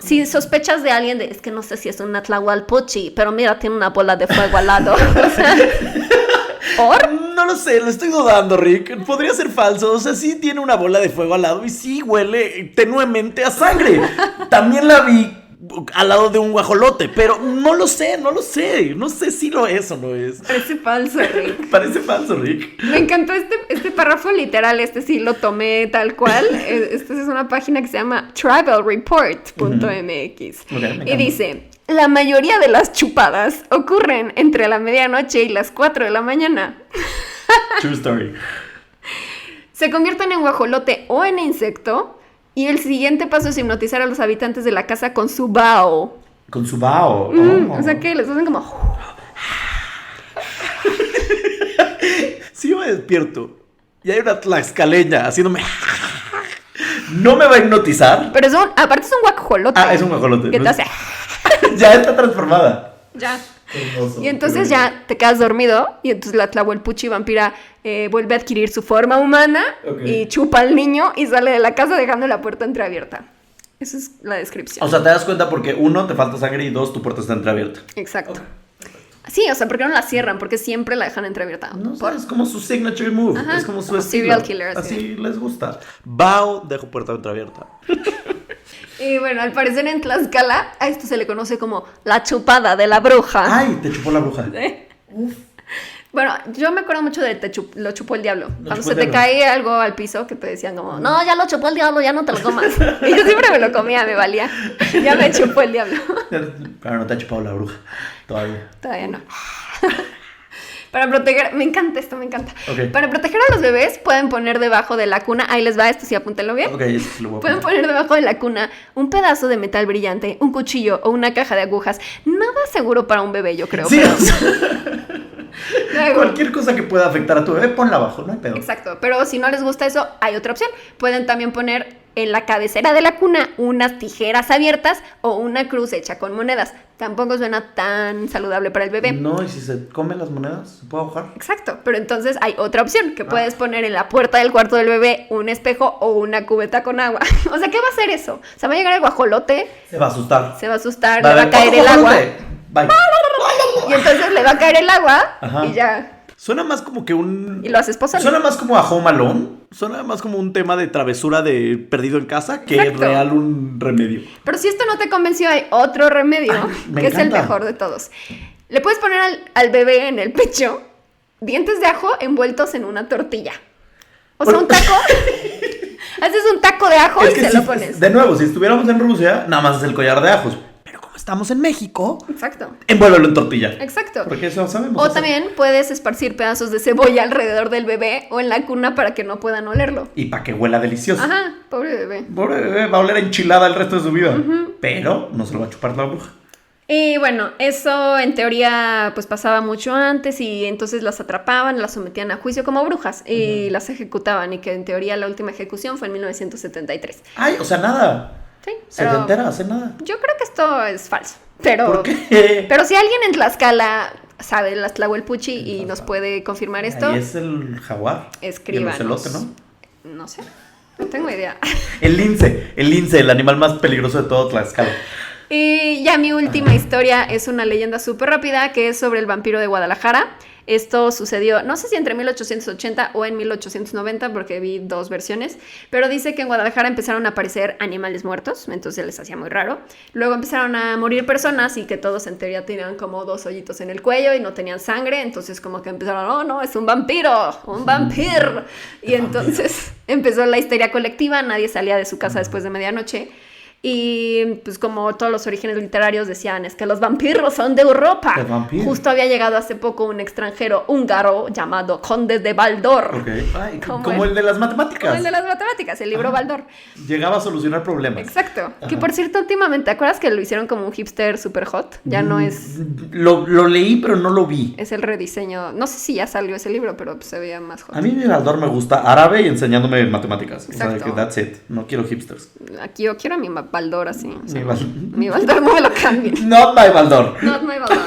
Si sospechas de alguien es que no sé si es un Atlahualpochi, pero mira, tiene una bola de fuego al lado. O sea, ¿por? No lo sé, lo estoy dudando, Rick. Podría ser falso. O sea, sí tiene una bola de fuego al lado y sí huele tenuemente a sangre. También la vi al lado de un guajolote, pero no lo sé. No sé si lo es o no es. Parece falso, Rick. Parece falso, Rick. Me encantó este párrafo literal, sí lo tomé tal cual. Esta es una página que se llama travelreport.mx. Okay, me y encanta. dice, la mayoría de las chupadas ocurren entre la medianoche y las 4 de la mañana. True story. Se convierten en guajolote o en insecto. Y el siguiente paso es hipnotizar a los habitantes de la casa con su bao. Con su bao. O sea que les hacen como... Si yo me despierto y hay una tlaxcaleña haciéndome... No me va a hipnotizar. Pero aparte es un guajolote. Ah, es un guajolote. Que te hace... Ya está transformada. Ya. Hermoso. Y entonces ya te quedas dormido y entonces la Tlahuelpuchi vampira vuelve a adquirir su forma humana y chupa al niño y sale de la casa dejando la puerta entreabierta. Esa es la descripción. O sea, te das cuenta porque 1, te falta sangre y 2, tu puerta está entreabierta. Exacto. Sí, o sea, ¿por qué no la cierran? Porque siempre la dejan entreabierta. No sé, es como su signature move. Ajá, es como su como estilo. serial killer, Así sí. les gusta. Bao, dejo puerta entreabierta. Y bueno, al parecer en Tlaxcala a esto se le conoce como la chupada de la bruja. Ay, te chupó la bruja. Uf. Bueno, yo me acuerdo mucho de lo chupó el diablo. Cuando chupó se el te diablo. cae algo al piso que te decían como, no, ya lo chupó el diablo, ya no te lo comas. Y yo siempre me lo comía, me valía. Ya me chupó el diablo. Pero no te ha chupado la bruja. Todavía. Todavía no. Para proteger, me encanta esto, me encanta. Ok. Para proteger a los bebés pueden poner debajo de la cuna, ahí les va, esto sí apúntenlo bien. Ok, eso sí lo voy a Pueden poner. poner debajo de la cuna un pedazo de metal brillante, un cuchillo o una caja de agujas. Nada seguro para un bebé, yo creo. Sí, pero- o sea, Luego- cualquier cosa que pueda afectar a tu bebé, ponla abajo, no hay pedo. Exacto, pero si no les gusta eso, hay otra opción. Pueden también poner en la cabecera de la cuna unas tijeras abiertas o una cruz hecha con monedas. Tampoco suena tan saludable para el bebé. No, y si se come las monedas, ¿se puede ahogar? Exacto, pero entonces hay otra opción, que puedes poner en la puerta del cuarto del bebé un espejo o una cubeta con agua. O sea, ¿qué va a hacer eso? O sea, va a llegar el guajolote, Se va a asustar. se va a asustar, Va le va a haber caer el otro agua, guajolote. Bye. y entonces le va a caer el agua Ajá. y ya, Suena más como que un... y lo haces posar. Suena más como a Home Alone. Suena más como un tema de travesura de perdido en casa que Exacto. real un remedio. Pero si esto no te convenció, hay otro remedio, Ay, me que es el encanta. mejor de todos. Le puedes poner al bebé en el pecho dientes de ajo envueltos en una tortilla. O sea, Bueno. un taco. Haces un taco de ajo y se si- lo pones. De nuevo, si estuviéramos en Rusia, nada más es el collar de ajos. Pero como estamos en México, Exacto. envuélvelo en tortilla. Exacto. Porque eso sabemos. O también puedes esparcir pedazos de cebolla alrededor del bebé o en la cuna para que no puedan olerlo. Y para que huela delicioso. Ajá, pobre bebé. Pobre bebé, va a oler a enchilada el resto de su vida. Pero no se lo va a chupar la bruja. Y bueno, eso en teoría pues pasaba mucho antes y entonces las atrapaban, las sometían a juicio como brujas y las ejecutaban y que en teoría la última ejecución fue en 1973. Ay, o sea, nada. Sí, Se te entera, hace nada. yo creo que esto es falso, pero, ¿Por qué? pero si alguien en Tlaxcala sabe las Tlahuelpuchi y nos puede confirmar esto, Ahí es el jaguar. escríbanos. Y el ocelote, ¿no? No sé, no tengo idea. El lince, el animal más peligroso de todo Tlaxcala. Y ya mi última historia es una leyenda súper rápida que es sobre el vampiro de Guadalajara. Esto sucedió, no sé si entre 1880 o en 1890, porque vi dos versiones, pero dice que en Guadalajara empezaron a aparecer animales muertos, entonces les hacía muy raro. Luego empezaron a morir personas y que todos en teoría tenían como 2 hoyitos en el cuello y no tenían sangre, entonces como que empezaron, oh no, es un vampiro, un vampir. Y entonces empezó la histeria colectiva, nadie salía de su casa después de medianoche. Y pues como todos los orígenes literarios decían, es que los vampiros son de Europa. ¿De vampiro? Justo había llegado hace poco un extranjero húngaro llamado Conde de Baldor. Ok. Ay, Como como el de las matemáticas. Como el de las matemáticas, el libro Baldor. Llegaba a solucionar problemas. Exacto. Que por cierto, últimamente, ¿te acuerdas que lo hicieron como un hipster super hot? Ya no es... Lo leí, pero no lo vi. Es el rediseño. No sé si ya salió ese libro, pero pues, se veía más hot. A mí mi Baldor me gusta árabe y enseñándome matemáticas. Exacto. O sea, que that's it. No quiero hipsters. Aquí yo quiero a mi Baldor así. O sea, Mi mi Baldor no me lo cambien. Not my Baldor. Not my Baldor.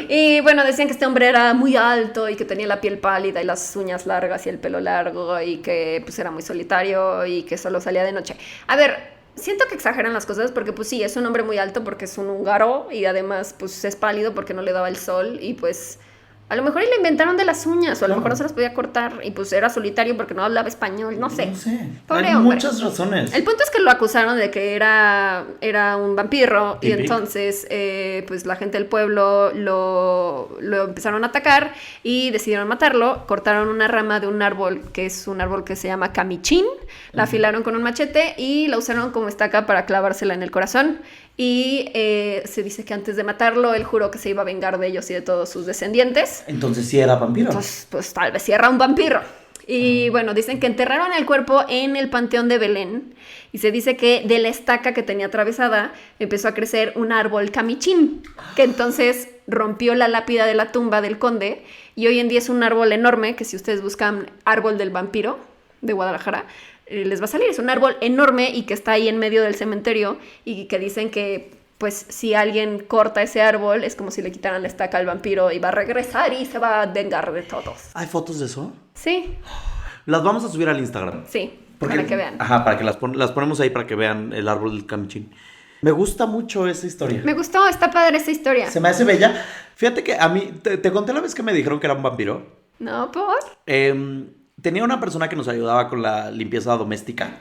Y bueno, decían que este hombre era muy alto y que tenía la piel pálida y las uñas largas y el pelo largo y que pues era muy solitario y que solo salía de noche. A ver, siento que exageran las cosas porque pues sí, es un hombre muy alto porque es un húngaro y además pues es pálido porque no le daba el sol y pues a lo mejor le inventaron de las uñas o a lo mejor no se las podía cortar y pues era solitario porque no hablaba español, no sé. No sé. Pobre Hay hombre. muchas razones. El punto es que lo acusaron de que era un vampiro y Típico. entonces pues la gente del pueblo lo empezaron a atacar y decidieron matarlo. Cortaron una rama de un árbol que es un árbol que se llama camichín, la afilaron con un machete y la usaron como estaca para clavársela en el corazón. Y se dice que antes de matarlo él juró que se iba a vengar de ellos y de todos sus descendientes. Entonces sí era vampiro. Pues tal vez sí era un vampiro. Y bueno, dicen que enterraron el cuerpo en el Panteón de Belén y se dice que de la estaca que tenía atravesada empezó a crecer un árbol camichín, que entonces rompió la lápida de la tumba del conde y hoy en día es un árbol enorme que si ustedes buscan árbol del vampiro de Guadalajara, les va a salir. Es un árbol enorme y que está ahí en medio del cementerio y que dicen que pues si alguien corta ese árbol es como si le quitaran la estaca al vampiro y va a regresar y se va a vengar de todos. ¿Hay fotos de eso? Sí, Las vamos a subir al Instagram. sí, Porque- para que vean. Ajá, para que las ponemos ahí para que vean el árbol del camichín. Me gusta mucho esa historia. Me gustó, está padre esa historia. Se me hace bella. Fíjate que a mí, te conté la vez que me dijeron que era un vampiro. No, ¿por? Tenía una persona que nos ayudaba con la limpieza doméstica,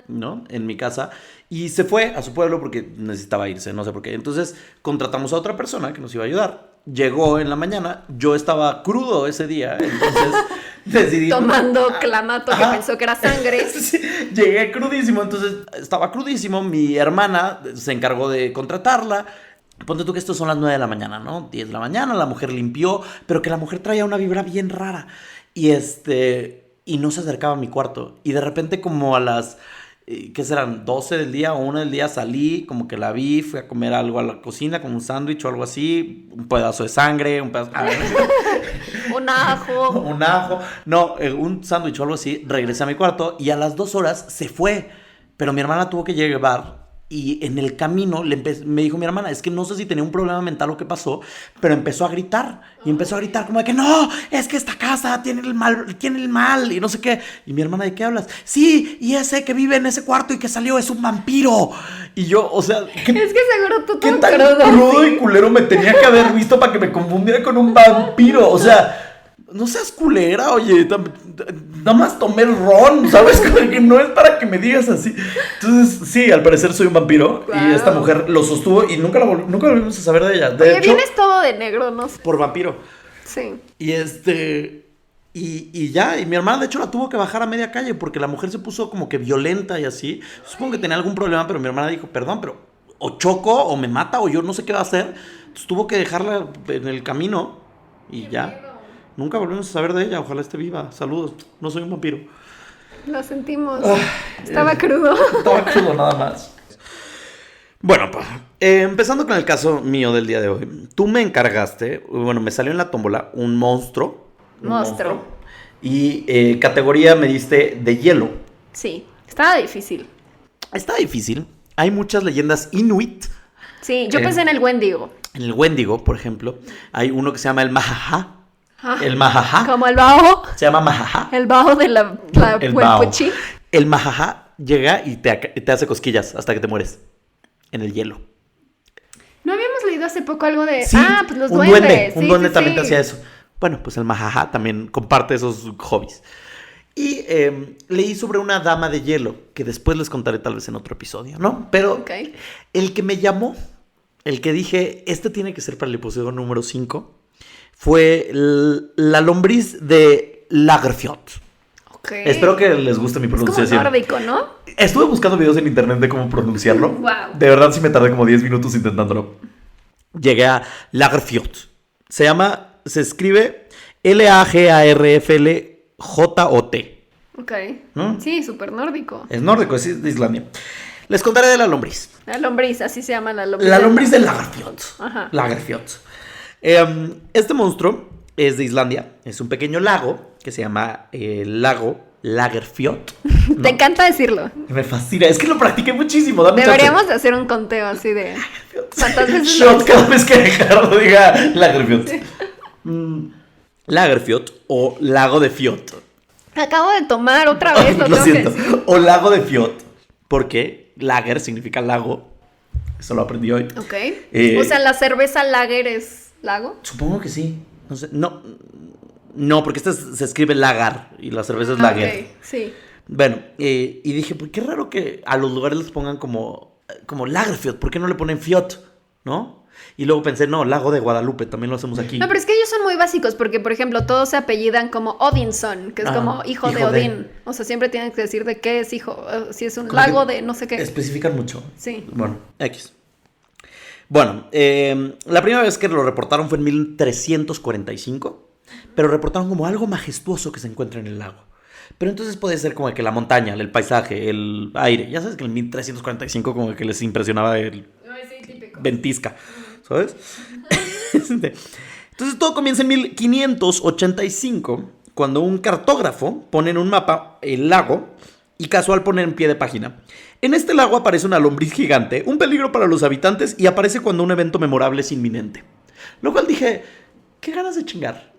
¿no? En mi casa. Y se fue a su pueblo porque necesitaba irse, no sé por qué. Entonces contratamos a otra persona que nos iba a ayudar. Llegó en la mañana, yo estaba crudo ese día, entonces decidí... Tomando clamato que Ajá. pensó que era sangre. Sí, llegué crudísimo, entonces estaba crudísimo. Mi hermana se encargó de contratarla. Ponte tú que esto son las 9 de la mañana, ¿no? 10 de la mañana, la mujer limpió, pero que la mujer traía una vibra bien rara. Y no se acercaba a mi cuarto. Y de repente como a las, ¿qué serán? 12 del día o 1 del día salí, como que la vi, fui a comer algo a la cocina, como un sándwich o algo así, un pedazo de sangre, un pedazo... Un ajo. un ajo. No, un sándwich o algo así. Regresé a mi cuarto y a las 2 horas se fue. Pero mi hermana tuvo que llevar y en el camino me dijo mi hermana, es que no sé si tenía un problema mental o qué pasó, pero empezó a gritar. Y empezó a gritar como de que no, es que esta casa tiene el mal y no sé qué. Y mi hermana, ¿de qué hablas? Sí, y ese que vive en ese cuarto y que salió es un vampiro. Y yo, o sea, Es que seguro tú ¿qué todo tan crudo y culero me tenía que haber visto para que me confundiera con un vampiro? O sea, no seas culera, oye, nada más tomé el ron, ¿sabes? Como que no es para que me digas así. Entonces, sí, al parecer soy un vampiro. Wow. Y esta mujer lo sostuvo y nunca volvimos a saber de ella. De Oye, hecho, vienes todo de negro, no sé. por vampiro. Sí. Y y ya, y mi hermana de hecho la tuvo que bajar a media calle porque la mujer se puso como que violenta y así. Supongo que tenía algún problema, pero mi hermana dijo, perdón, pero o choco o me mata o yo no sé qué va a hacer. Entonces tuvo que dejarla en el camino y ya. Nunca volvemos a saber de ella. Ojalá esté viva. Saludos. No soy un vampiro. Lo sentimos. Estaba crudo. Estaba crudo nada más. Bueno, empezando con el caso mío del día de hoy. Tú me encargaste, bueno, me salió en la tómbola un monstruo. Monstruo. Y categoría me diste de hielo. Sí, estaba difícil. Está difícil. Hay muchas leyendas inuit. Sí, yo pensé en el Wendigo. En el Wendigo, por ejemplo, hay uno que se llama el Mahaha. El Mahaha. Como el bajo. Se llama Mahaha. El bajo de la El baho. Huelpuchi. El Mahaha llega y te hace cosquillas hasta que te mueres. En el hielo. ¿No habíamos leído hace poco algo de... Sí, pues los un duendes. duende. Un Sí, duende sí, también sí. te hacía eso. Bueno, pues el Mahaha también comparte esos hobbies. Y leí sobre una dama de hielo, que después les contaré tal vez en otro episodio, ¿no? Pero Ok. el que me llamó, el que dije, este tiene que ser para el episodio número 5, fue la lombriz de Lagerfjord. Ok. Espero que les guste mi Es como pronunciación. nórdico, ¿no? Estuve buscando videos en internet de cómo pronunciarlo. Wow. De verdad sí me tardé como 10 minutos intentándolo. Llegué a Lagerfjord. Se escribe Lagerfljot. Ok. ¿No? Sí, súper nórdico. Es nórdico, es de Islandia. Les contaré de la lombriz. La lombriz, así se llama la lombriz. La lombriz de Lagerfjord. Ajá. Lagerfjord. Este monstruo es de Islandia. Es un pequeño lago que se llama lago Lagerfjord. ¿No? Te encanta decirlo. Me fascina. Es que lo practiqué muchísimo. Dame Deberíamos de hacer un conteo así de... ¿Cuántas veces Shot cada vez que Ricardo diga Lagerfjord. Lagerfjord o lago de Fjord. Acabo de tomar otra vez, lo Lo tengo que siento. decir. O lago de Fjord. Porque Lager significa lago. Eso lo aprendí hoy. Ok. Eh, O sea, la cerveza lager es lago. Supongo que sí. No sé. No, porque se escribe lagar y la cerveza es lager. Ok, sí. Bueno, y dije, pues qué raro que a los lugares les pongan como Lagerfjord. ¿Por qué no le ponen Fjord? ¿No? Y luego pensé, no, Lago de Guadalupe, también lo hacemos aquí. No, pero es que ellos son muy básicos porque, por ejemplo, todos se apellidan como Odinson, que es como hijo de Odín. O sea, siempre tienen que decir de qué es hijo. Si es un Como lago que de no sé qué. Especifican mucho. Sí. Bueno, X. Bueno, la primera vez que lo reportaron fue en 1345, pero reportaron como algo majestuoso que se encuentra en el lago. Pero entonces puede ser como que la montaña, el paisaje, el aire. Ya sabes que en 1345 como que les impresionaba el ventisca, ¿sabes? Entonces todo comienza en 1585, cuando un cartógrafo pone en un mapa el lago y casual pone en pie de página: en este lago aparece una lombriz gigante, un peligro para los habitantes, y aparece cuando un evento memorable es inminente. Lo cual dije, qué ganas de chingar.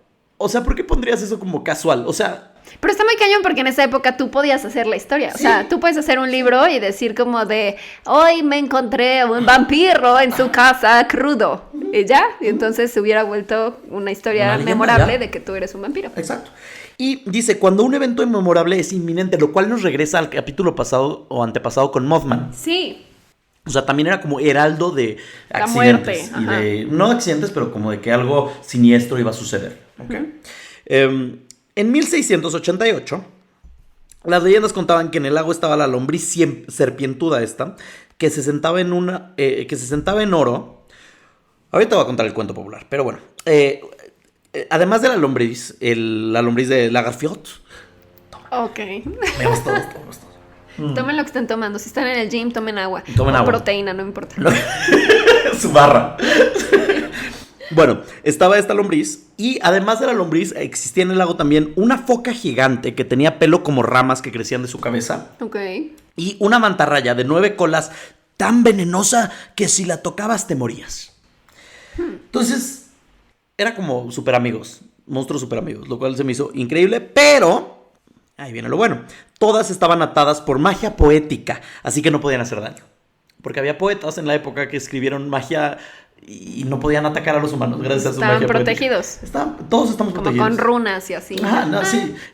O sea, ¿por qué pondrías eso como casual? O sea... Pero está muy cañón porque en esa época tú podías hacer la historia. Sí. O sea, tú puedes hacer un libro y decir como de, hoy me encontré un vampiro en su casa crudo. Y ya, y entonces se hubiera vuelto una historia Una leyenda, memorable ya. de que tú eres un vampiro. Exacto. Y dice, cuando un evento memorable es inminente, lo cual nos regresa al capítulo pasado o antepasado con Mothman. Sí. O sea, también era como heraldo de La accidentes. muerte, Y ajá. de, no de accidentes, pero como de que algo siniestro iba a suceder. ¿Okay? En 1688, las leyendas contaban que en el lago estaba la lombriz serpientuda esta, que se sentaba en oro. Ahorita voy a contar el cuento popular, pero bueno. Además de la lombriz de Lagerfjord. Ok. Veamos todos. Tomen lo que estén tomando. Si están en el gym, tomen agua. Tomen o agua. proteína, no importa. Su barra. Bueno, estaba esta lombriz y además de la lombriz existía en el lago también una foca gigante que tenía pelo como ramas que crecían de su cabeza Ok. y una mantarraya de 9 colas tan venenosa que si la tocabas te morías. Entonces, era como super amigos, monstruos super amigos, lo cual se me hizo increíble, pero ahí viene lo bueno. Todas estaban atadas por magia poética, así que no podían hacer daño. Porque había poetas en la época que escribieron magia y no podían atacar a los humanos gracias a su Estaban magia protegidos. poética. Todos estamos Como protegidos. con runas y así. Ah, no,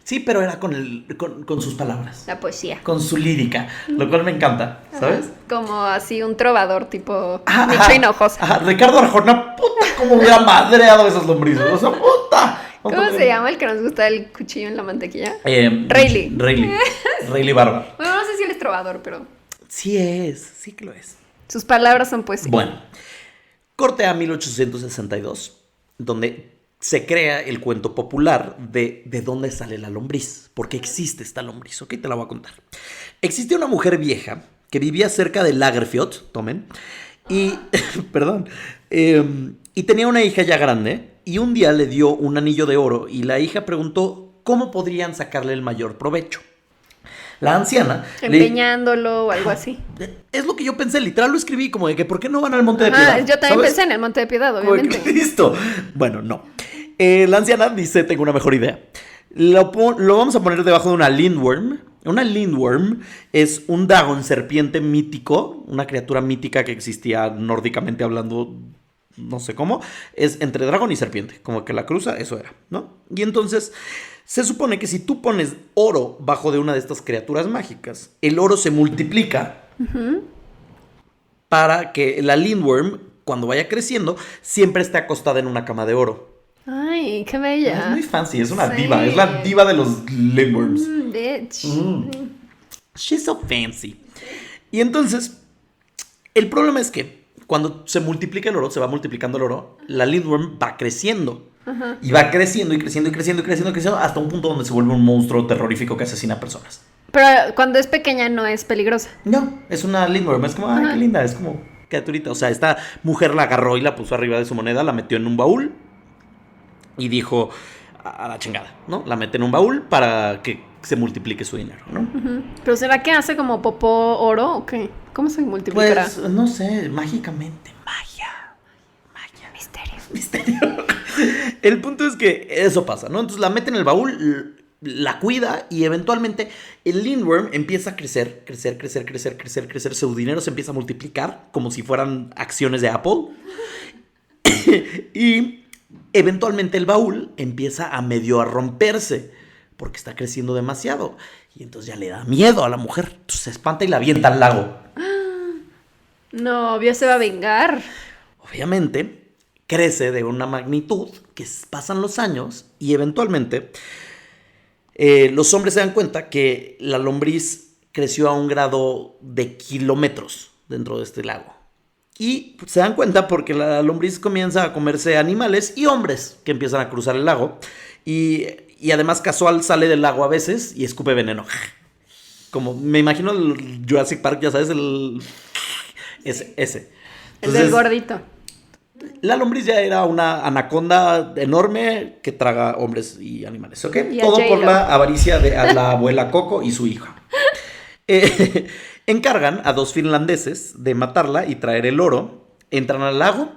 sí, pero era con sus palabras, La poesía. con su lírica, lo cual me encanta, ¿sabes? Ajá. Como así un trovador tipo Ajá, Nicho Hinojosa. ajá, Ricardo Arjona, puta, como hubiera madreado esas lombrices, o sea, puta. ¿Cómo se llama el que nos gusta el cuchillo en la mantequilla? Rayleigh Barba. Bueno, no sé si él es trovador, pero... Sí que lo es. Sus palabras son poesía. Bueno, corte a 1862, donde se crea el cuento popular de dónde sale la lombriz, porque existe esta lombriz, ¿ok? Te la voy a contar. Existía una mujer vieja que vivía cerca de Lagerfeld, tomen, y, perdón, y tenía una hija ya grande, y un día le dio un anillo de oro, y la hija preguntó cómo podrían sacarle el mayor provecho. La anciana... Empeñándolo o algo así. Es lo que yo pensé, literal lo escribí, como de que ¿por qué no van al Monte de Ah, Piedad? yo también ¿Sabes? pensé en el Monte de Piedad, Como de que, obviamente. listo. Bueno, no. La anciana dice, tengo una mejor idea. Lo vamos a poner debajo de una lindworm. Una lindworm es un dragón serpiente mítico, una criatura mítica que existía nórdicamente hablando, no sé cómo. Es entre dragón y serpiente, como que la cruza, eso era, ¿no? Y entonces... se supone que si tú pones oro bajo de una de estas criaturas mágicas, el oro se multiplica para que la lindworm, cuando vaya creciendo, siempre esté acostada en una cama de oro. Ay, qué Es bella. muy fancy, es una Sí. diva, es la diva de los lindworms. Bitch. She's so fancy. Y entonces, el problema es que cuando se multiplica el oro, se va multiplicando el oro, la lindworm va creciendo. Y va creciendo y creciendo y creciendo y creciendo y creciendo hasta un punto donde se vuelve un monstruo terrorífico que asesina personas. Pero cuando es pequeña no es peligrosa. No, es una lindworm, es como, ay, Ajá. qué linda, es como criaturita. O sea, esta mujer la agarró y la puso arriba de su moneda, la metió en un baúl y dijo, a la chingada, ¿no? La mete en un baúl para que se multiplique su dinero, ¿no? ¿Pero será que hace como popó oro o qué? ¿Cómo se multiplicará? Pues, no sé, mágicamente, magia. Misterio. El punto es que eso pasa, ¿no? Entonces la mete en el baúl, la cuida y eventualmente el lindworm empieza a crecer. Su dinero se empieza a multiplicar como si fueran acciones de Apple. Y eventualmente el baúl empieza a medio a romperse porque está creciendo demasiado. Y entonces ya le da miedo a la mujer. Entonces se espanta y la avienta al lago. No, ya se va a vengar. Obviamente, crece de una magnitud que pasan los años y eventualmente los hombres se dan cuenta que la lombriz creció a un grado de kilómetros dentro de este lago. Y se dan cuenta porque la lombriz comienza a comerse animales y hombres que empiezan a cruzar el lago. Y además casual sale del lago a veces y escupe veneno. Como me imagino el Jurassic Park, ya sabes, ese. El Entonces, del gordito. la lombriz ya era una anaconda enorme que traga hombres y animales, ¿ok? Y a Todo por J-Lo. la avaricia de a la abuela Coco y su hija. Encargan a 2 finlandeses de matarla y traer el oro. Entran al lago,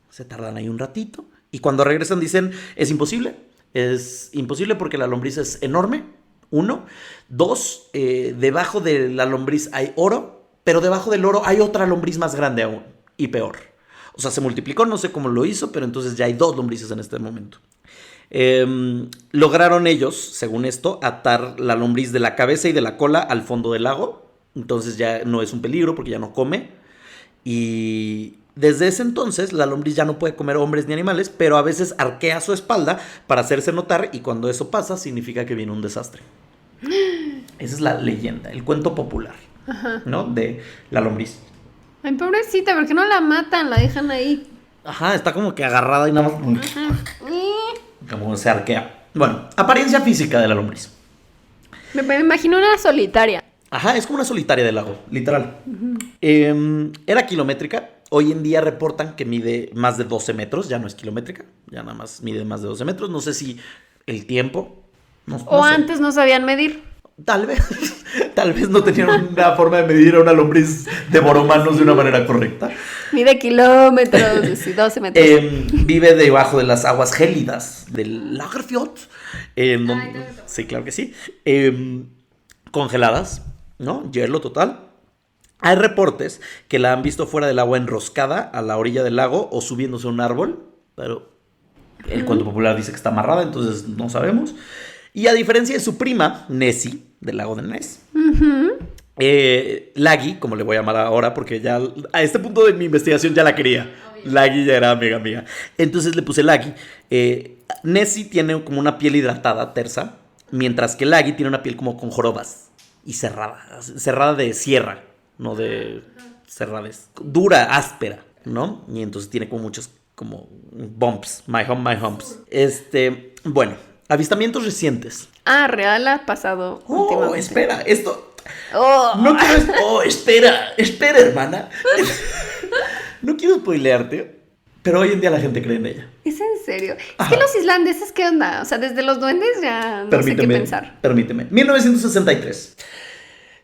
se tardan ahí un ratito y cuando regresan dicen, es imposible. Es imposible porque la lombriz es enorme, 1. 2, debajo de la lombriz hay oro, pero debajo del oro hay otra lombriz más grande aún y peor. O sea, se multiplicó, no sé cómo lo hizo, pero entonces ya hay 2 lombrices en este momento. Lograron ellos, según esto, atar la lombriz de la cabeza y de la cola al fondo del lago. Entonces ya no es un peligro porque ya no come. Y desde ese entonces la lombriz ya no puede comer hombres ni animales, pero a veces arquea su espalda para hacerse notar y cuando eso pasa significa que viene un desastre. Esa es la leyenda, el cuento popular, ¿no? De la lombriz. Ay, pobrecita, ¿por qué no la matan? La dejan ahí. Ajá, está como que agarrada y nada más como se arquea. Bueno, apariencia física de la lombriz. Me imagino una solitaria. Ajá, es como una solitaria del lago, literal. Era kilométrica. Hoy en día reportan que mide más de 12 metros. Ya no es kilométrica, ya nada más mide más de 12 metros. No sé si el tiempo. O sé. antes no sabían medir. Tal vez no tenían una forma de medir a una lombriz de boromanos de una manera correcta. Mide kilómetros, sí, 12 metros. Vive debajo de las aguas gélidas del Lagerfeld. Sí, claro que sí. Congeladas, ¿no? Hielo total. Hay reportes que la han visto fuera del agua enroscada a la orilla del lago o subiéndose a un árbol, pero el cuento popular dice que está amarrada, entonces no sabemos. Y a diferencia de su prima, Nessie, del lago de Ness, Laggy, como le voy a llamar ahora, porque ya a este punto de mi investigación ya la quería. Laggy ya era amiga mía. Entonces le puse Laggy. Nessie tiene como una piel hidratada, tersa, mientras que Laggy tiene una piel como con jorobas y cerrada de sierra, no de cerrades. Dura, áspera, ¿no? Y entonces tiene como muchos como bumps. My home, my humps. Bueno, avistamientos recientes. Real ha pasado Oh, últimamente. espera, esto... Oh. No quiero... Oh, espera, hermana. No quiero spoilearte, pero hoy en día la gente cree en ella. ¿Es en serio? Ajá. Es que los islandeses, ¿qué onda? O sea, desde los duendes ya no sé qué pensar. Permíteme. 1963.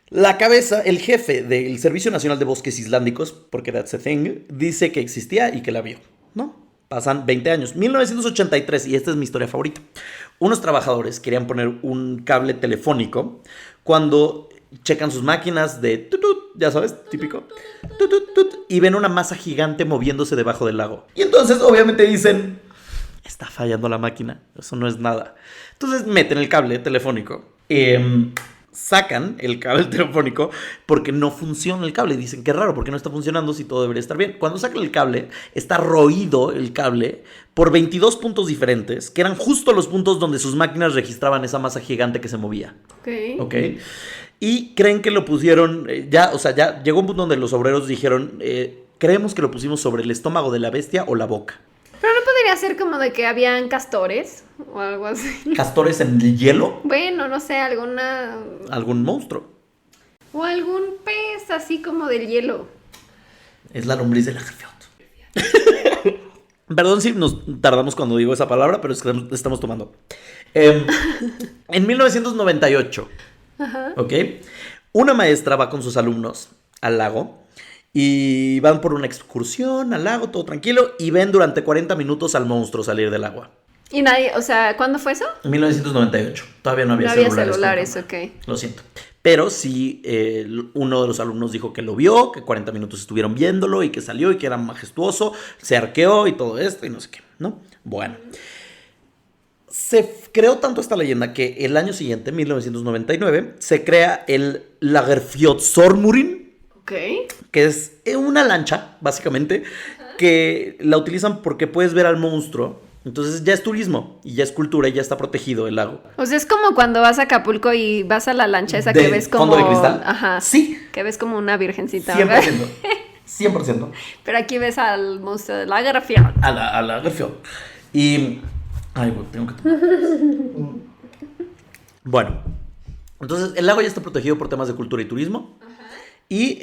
La cabeza, el jefe del Servicio Nacional de Bosques Islándicos, porque that's a thing, dice que existía y que la vio, ¿no? Pasan 20 años. 1983, y esta es mi historia favorita. Unos trabajadores querían poner un cable telefónico cuando checan sus máquinas de tutut, ya sabes, típico, tutut, tut, y ven una masa gigante moviéndose debajo del lago. Y entonces, obviamente, dicen, está fallando la máquina, eso no es nada. Entonces meten el cable telefónico, sacan el cable telefónico porque no funciona el cable. Dicen, qué raro, porque no está funcionando si todo debería estar bien. Cuando sacan el cable, está roído el cable por 22 puntos diferentes, que eran justo los puntos donde sus máquinas registraban esa masa gigante que se movía. ¿Ok? Y creen que lo pusieron, ya llegó un punto donde los obreros dijeron, creemos que lo pusimos sobre el estómago de la bestia o la boca. Pero no podría ser como de que habían castores o algo así. ¿Castores en el hielo? Bueno, no sé, alguna... ¿Algún monstruo? O algún pez así como del hielo. Es la lombriz de la Lagerfeld. Perdón si nos tardamos cuando digo esa palabra, pero es que estamos tomando. En 1998, Ajá. ¿ok? Una maestra va con sus alumnos al lago y van por una excursión al lago, todo tranquilo, y ven durante 40 minutos al monstruo salir del agua. Y nadie, o sea, ¿cuándo fue eso? En 1998. Todavía no había No había celulares. celulares, con ok. cámara. Lo siento. Pero sí, uno de los alumnos dijo que lo vio, que 40 minutos estuvieron viéndolo y que salió y que era majestuoso, se arqueó y todo esto y no sé qué, ¿no? Bueno. Se creó tanto esta leyenda que el año siguiente, 1999, se crea el Lagerfjordsormurin, Ok. que es una lancha, básicamente, que la utilizan porque puedes ver al monstruo. Entonces ya es turismo y ya es cultura y ya está protegido el lago. O sea, es como cuando vas a Acapulco y vas a la lancha esa que ¿De ves como... fondo de cristal? Ajá. Sí. Que ves como una virgencita, ¿verdad? 100%. 100%. Pero aquí ves al monstruo de Lagerfjord. A la Lagerfjord. Y... Ay, bueno, tengo que tomar. Bueno. Entonces, el lago ya está protegido por temas de cultura y turismo. Y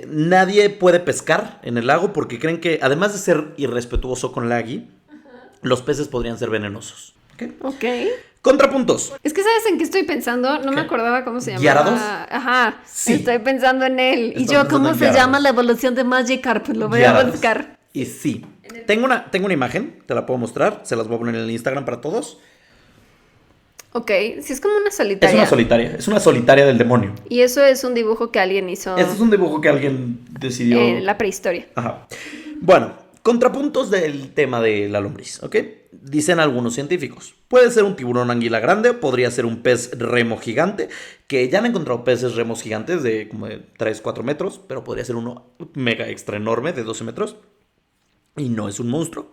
nadie puede pescar en el lago porque creen que, además de ser irrespetuoso con Laggy, los peces podrían ser venenosos. ¿Ok? Ok. Contrapuntos. Es que ¿sabes en qué estoy pensando? No ¿Qué? me acordaba cómo se llamaba. ¿Gyarados? Ajá. Sí. Estoy pensando en él. Y Estaba yo, pensando ¿cómo en se Gyarados. llama la evolución de Magikarp? Lo voy a Gyarados. buscar. Y sí. Tengo una imagen, te la puedo mostrar. Se las voy a poner en el Instagram para todos. Ok. Sí, es como una Es solitaria. una solitaria. Es una solitaria del demonio. Y eso es un dibujo que alguien hizo Este es un dibujo que alguien decidió. en la prehistoria. Ajá. Bueno, contrapuntos del tema de la lombriz, ¿ok? Dicen algunos científicos. Puede ser un tiburón anguila grande o podría ser un pez remo gigante, que ya han encontrado peces remos gigantes de como de 3, 4 metros, pero podría ser uno mega extra enorme de 12 metros y no es un monstruo.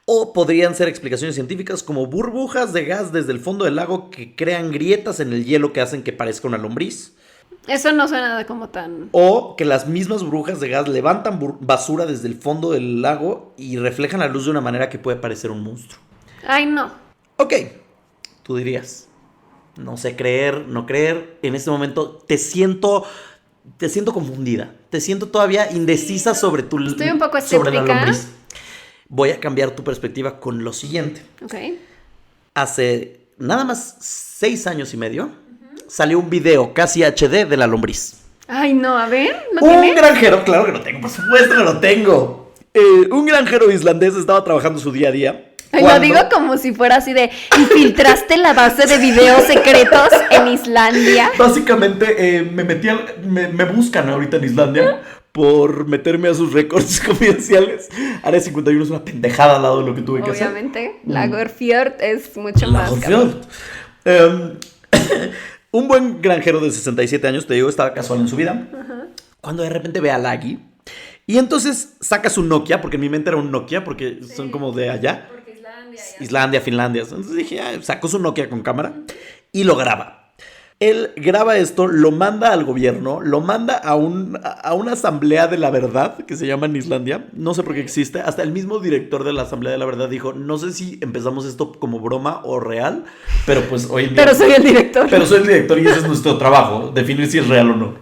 O podrían ser explicaciones científicas como burbujas de gas desde el fondo del lago que crean grietas en el hielo que hacen que parezca una lombriz. Eso no suena como tan... O que las mismas burbujas de gas levantan basura desde el fondo del lago y reflejan la luz de una manera que puede parecer un monstruo. Ay, no. Ok, tú dirías, no sé creer, no creer. En este momento te siento confundida. Te siento todavía indecisa sobre tu... Estoy un poco sobre la escéptica. lombriz. Voy a cambiar tu perspectiva con lo siguiente. Ok. Hace nada más 6 años y medio salió un video casi HD de la lombriz. Ay, no, a ver, ¿no Un tienes? granjero, claro que lo tengo, por supuesto que lo tengo. Un granjero islandés estaba trabajando su día a día. Ay, lo digo como si fuera así de infiltraste la base de videos secretos en Islandia. Básicamente me buscan ahorita en Islandia por meterme a sus récords confidenciales. Área 51 es una pendejada al lado de lo que tuve que hacer. Obviamente, Lagerfjord es mucho más caro. Lagerfjord. Un buen granjero de 67 años, te digo, estaba casual en su vida. Cuando de repente ve a Laggy. Y entonces saca su Nokia, porque en mi mente era un Nokia, porque son como de allá. Islandia, Finlandia. Entonces dije, sacó su Nokia con cámara y lo graba. Él graba esto, lo manda al gobierno, lo manda a una asamblea de la verdad, que se llama en Islandia. No sé por qué existe. Hasta el mismo director de la asamblea de la verdad dijo, no sé si empezamos esto como broma o real, pero pues hoy en día... Pero soy el director. Pero soy el director y ese es nuestro trabajo, definir si es real o no.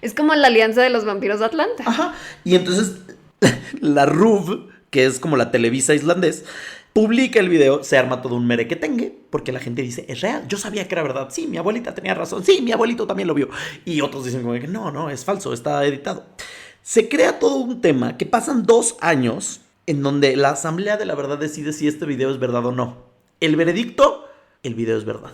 Es como la alianza de los vampiros de Atlanta. Ajá. Y entonces la RÚV, que es como la Televisa islandés, publica el video, se arma todo un merequetengue, porque la gente dice, es real, yo sabía que era verdad, sí, mi abuelita tenía razón, sí, mi abuelito también lo vio. Y otros dicen como que no, es falso, está editado. Se crea todo un tema que pasan 2 años en donde la Asamblea de la Verdad decide si este video es verdad o no. El veredicto, el video es verdad.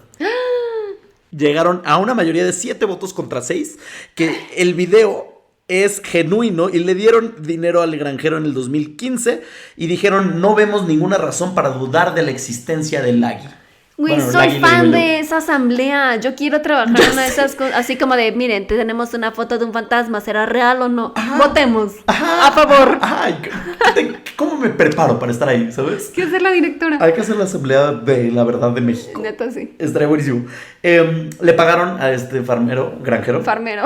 Llegaron a una mayoría de 7 votos contra 6, que el video es genuino y le dieron dinero al granjero en el 2015 y dijeron no vemos ninguna razón para dudar de la existencia del Lagui. Güey, Bueno, soy Lagui fan le digo yo. de esa asamblea. Yo quiero trabajar en una de esas cosas. Así como de, miren, tenemos una foto de un fantasma. ¿Será real o no? Ajá. Votemos. Ajá. A favor. Ay, ¿cómo me preparo para estar ahí, sabes? Quiero ser la directora. Hay que hacer la Asamblea de la Verdad de México. Neta, sí. Estaría buenísimo. Le pagaron a este granjero. Farmero.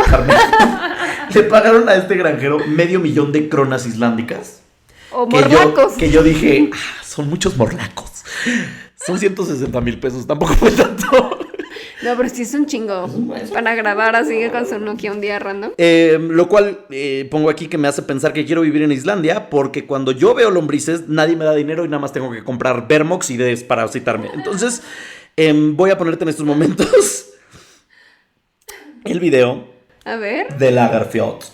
Le pagaron a este granjero $500,000 de cronas islándicas. O morlacos. Que yo dije, son muchos morlacos. Son 160,000 pesos, tampoco fue tanto. No, pero sí es un chingo. Para grabar así con su Nokia un día random. Lo cual pongo aquí que me hace pensar que quiero vivir en Islandia, porque cuando yo veo lombrices, nadie me da dinero y nada más tengo que comprar Vermox y desparasitarme. Entonces, voy a ponerte en estos momentos el video A ver. de Lagarfjord.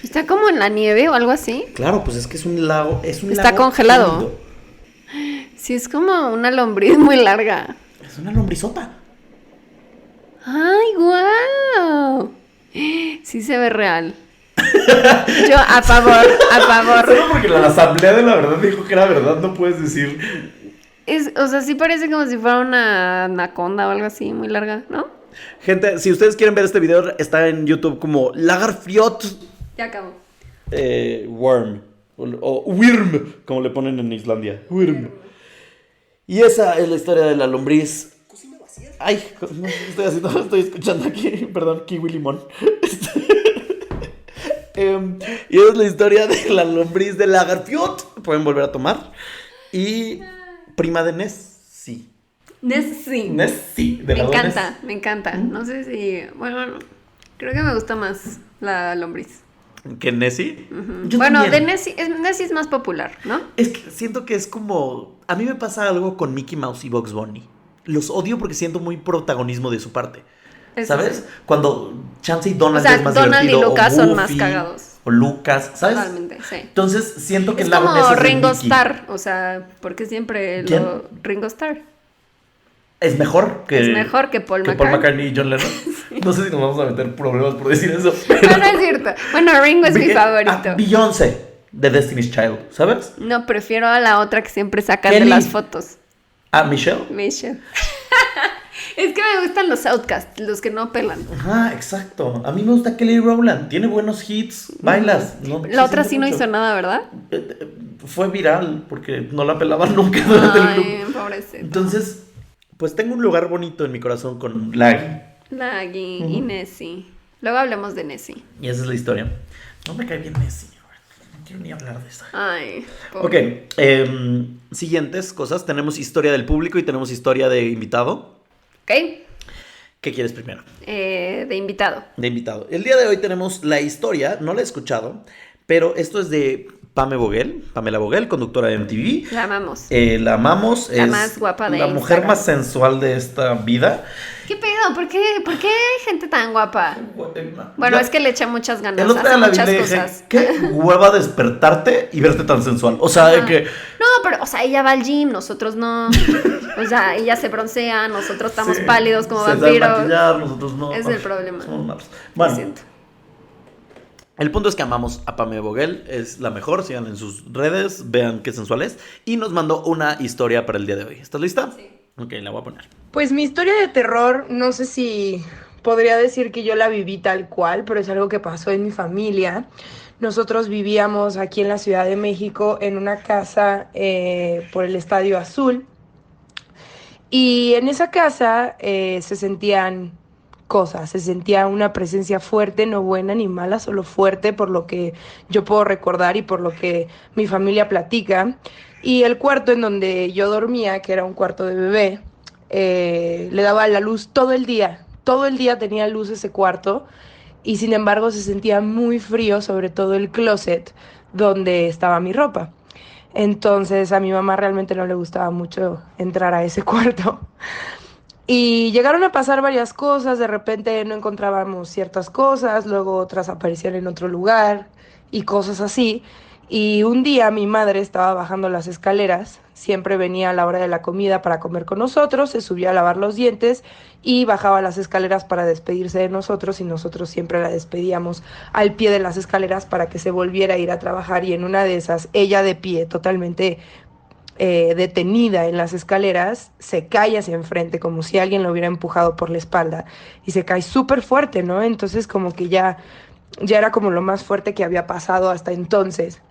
Está como en la nieve o algo así. Claro, pues es que es un lago. Está lago congelado. gélido. Sí, es como una lombriz muy larga. Es una lombrizota. ¡Ay, guau! Sí se ve real. Yo, a favor. Solo porque la Asamblea de la Verdad dijo que era verdad, no puedes decir. O sea, sí parece como si fuera una anaconda o algo así, muy larga, ¿no? Gente, si ustedes quieren ver este video, está en YouTube como Lagarfjord Ya acabó. Worm. O Wyrm, como le ponen en Islandia. Wyrm. Y esa es la historia de la lombriz. Ay, no sé qué estoy haciendo, estoy escuchando aquí, perdón, kiwi limón. Y esa es la historia de la lombriz de Lagarfjord. Pueden volver a tomar. Y prima de Nessie. Nessie. Nessie, de Me la encanta, me encanta. No sé si... Bueno, no. Creo que me gusta más la lombriz. ¿Que Nessie? Ujú. Yo Bueno, también. de Nessie es más popular, ¿no? Es que siento que es como... A mí me pasa algo con Mickey Mouse y Bugs Bunny. Los odio porque siento muy protagonismo de su parte. Eso ¿Sabes? sí. Cuando Chance y Donald O sea, es más Donald y divertido. Lucas o son más Goofy, cagados. O Lucas, ¿sabes? Totalmente, sí. Entonces siento que Es el lago Ness como es el Ringo Mickey. Starr, o sea, porque siempre ¿Quién? Ringo Starr. Es mejor que... Es mejor que Paul McCartney. McCartney y John Lennon. No sé si nos vamos a meter problemas por decir eso. No, no es cierto. Bueno, Ringo es mi favorito. Beyoncé, de Destiny's Child, ¿sabes? No, prefiero a la otra que siempre sacan de Kelly. las fotos. Michelle. Michelle. Es que me gustan los outcasts, los que no pelan. Ajá, exacto. A mí me gusta Kelly Rowland. Tiene buenos hits. Bailas. ¿No? La otra Se sí no siente hizo mucho. nada, ¿verdad? Fue viral porque no la pelaban nunca durante el Ay, grupo. pobrecito. Entonces, pues tengo un lugar bonito en mi corazón con Laggy. Laggy y Nessie. Luego hablemos de Nessie. Y esa es la historia. No me cae bien Nessie. No quiero ni hablar de esa. Ay, Ok, siguientes cosas. Tenemos historia del público y tenemos historia de invitado. Ok. ¿Qué quieres primero? De invitado. De invitado. El día de hoy tenemos la historia, no la he escuchado, pero esto es de Pamela Boguel, conductora de MTV. La amamos. La amamos. La es más guapa de la mujer Instagram. más sensual de esta vida. ¿Qué pedo? ¿Por qué hay gente tan guapa? Bueno, Yo- es que le echa muchas ganas, el otro hace día la vi y muchas le dije, cosas. qué hueva despertarte y verte tan sensual. O sea, de Ajá. que... No, pero, o sea, ella va al gym, nosotros no. O sea, ella se broncea, nosotros estamos sí, pálidos como se sabe vampiros. maquillar, nosotros no. Es el problema. Somos malos. Lo Bueno, siento. el punto es que amamos a Pamela Boguel, es la mejor, sigan en sus redes, vean qué sensual es. Y nos mandó una historia para el día de hoy. ¿Estás lista? Sí. Ok, la voy a poner. Pues mi historia de terror, no sé si podría decir que yo la viví tal cual, pero es algo que pasó en mi familia. Nosotros vivíamos aquí en la Ciudad de México en una casa por el Estadio Azul. Y en esa casa se sentían cosa. Se sentía una presencia fuerte, no buena ni mala, solo fuerte por lo que yo puedo recordar y por lo que mi familia platica. Y el cuarto en donde yo dormía, que era un cuarto de bebé, le daba la luz todo el día. Todo el día tenía luz ese cuarto y sin embargo se sentía muy frío, sobre todo el closet donde estaba mi ropa. Entonces a mi mamá realmente no le gustaba mucho entrar a ese cuarto. Y llegaron a pasar varias cosas, de repente no encontrábamos ciertas cosas, luego otras aparecían en otro lugar y cosas así. Y un día mi madre estaba bajando las escaleras, siempre venía a la hora de la comida para comer con nosotros, se subía a lavar los dientes y bajaba las escaleras para despedirse de nosotros y nosotros siempre la despedíamos al pie de las escaleras para que se volviera a ir a trabajar y en una de esas, ella de pie, totalmente detenida en las escaleras, se cae hacia enfrente como si alguien lo hubiera empujado por la espalda y se cae súper fuerte, ¿no? Entonces como que ya era como lo más fuerte que había pasado hasta entonces.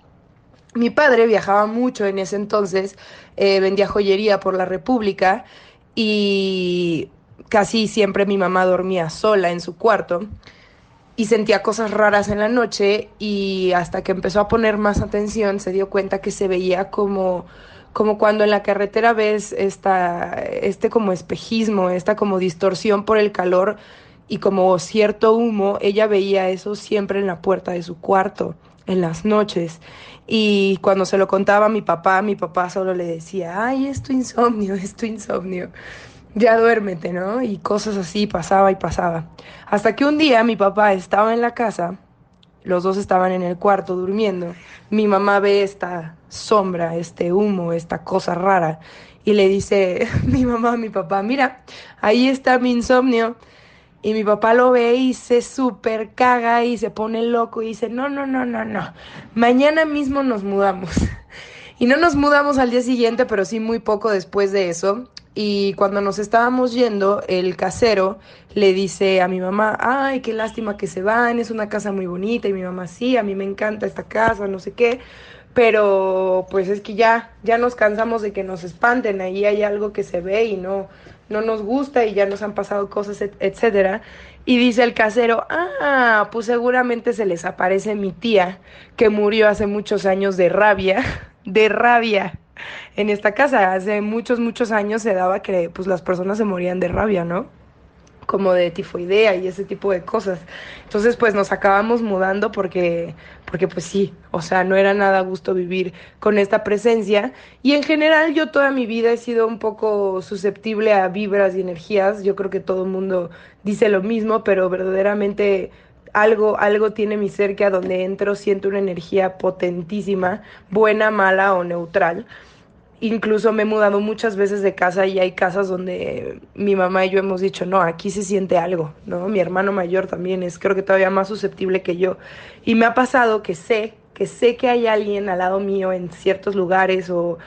Mi padre viajaba mucho en ese entonces, vendía joyería por la República y casi siempre mi mamá dormía sola en su cuarto y sentía cosas raras en la noche y hasta que empezó a poner más atención se dio cuenta que se veía como cuando en la carretera ves este como espejismo, esta como distorsión por el calor y como cierto humo, ella veía eso siempre en la puerta de su cuarto, en las noches. Y cuando se lo contaba a mi papá solo le decía, ay, es tu insomnio, ya duérmete, ¿no? Y cosas así pasaba y pasaba. Hasta que un día mi papá estaba en la casa, los dos estaban en el cuarto durmiendo, mi mamá ve esta sombra, este humo, esta cosa rara, y le dice mi mamá a mi papá, mira, ahí está mi insomnio. Y mi papá lo ve y se súper caga y se pone loco y dice, no, no, no, no, no, mañana mismo nos mudamos. Y no nos mudamos al día siguiente, pero sí muy poco después de eso. Y cuando nos estábamos yendo, el casero le dice a mi mamá, ay, qué lástima que se van, es una casa muy bonita. Y mi mamá, sí, a mí me encanta esta casa, no sé qué. Pero pues es que ya nos cansamos de que nos espanten, ahí hay algo que se ve y no nos gusta y ya nos han pasado cosas, etcétera. Y dice el casero, ah, pues seguramente se les aparece mi tía que murió hace muchos años de rabia, de rabia. En esta casa hace muchos, muchos años se daba que pues las personas se morían de rabia, ¿no? Como de tifoidea y ese tipo de cosas. Entonces, pues nos acabamos mudando porque pues sí, o sea, no era nada a gusto vivir con esta presencia. Y en general yo toda mi vida he sido un poco susceptible a vibras y energías. Yo creo que todo el mundo dice lo mismo, pero verdaderamente algo tiene mi ser que a donde entro siento una energía potentísima, buena, mala o neutral. Incluso me he mudado muchas veces de casa y hay casas donde mi mamá y yo hemos dicho, no, aquí se siente algo, ¿no? Mi hermano mayor también es, creo que todavía más susceptible que yo. Y me ha pasado que sé que hay alguien al lado mío en ciertos lugares o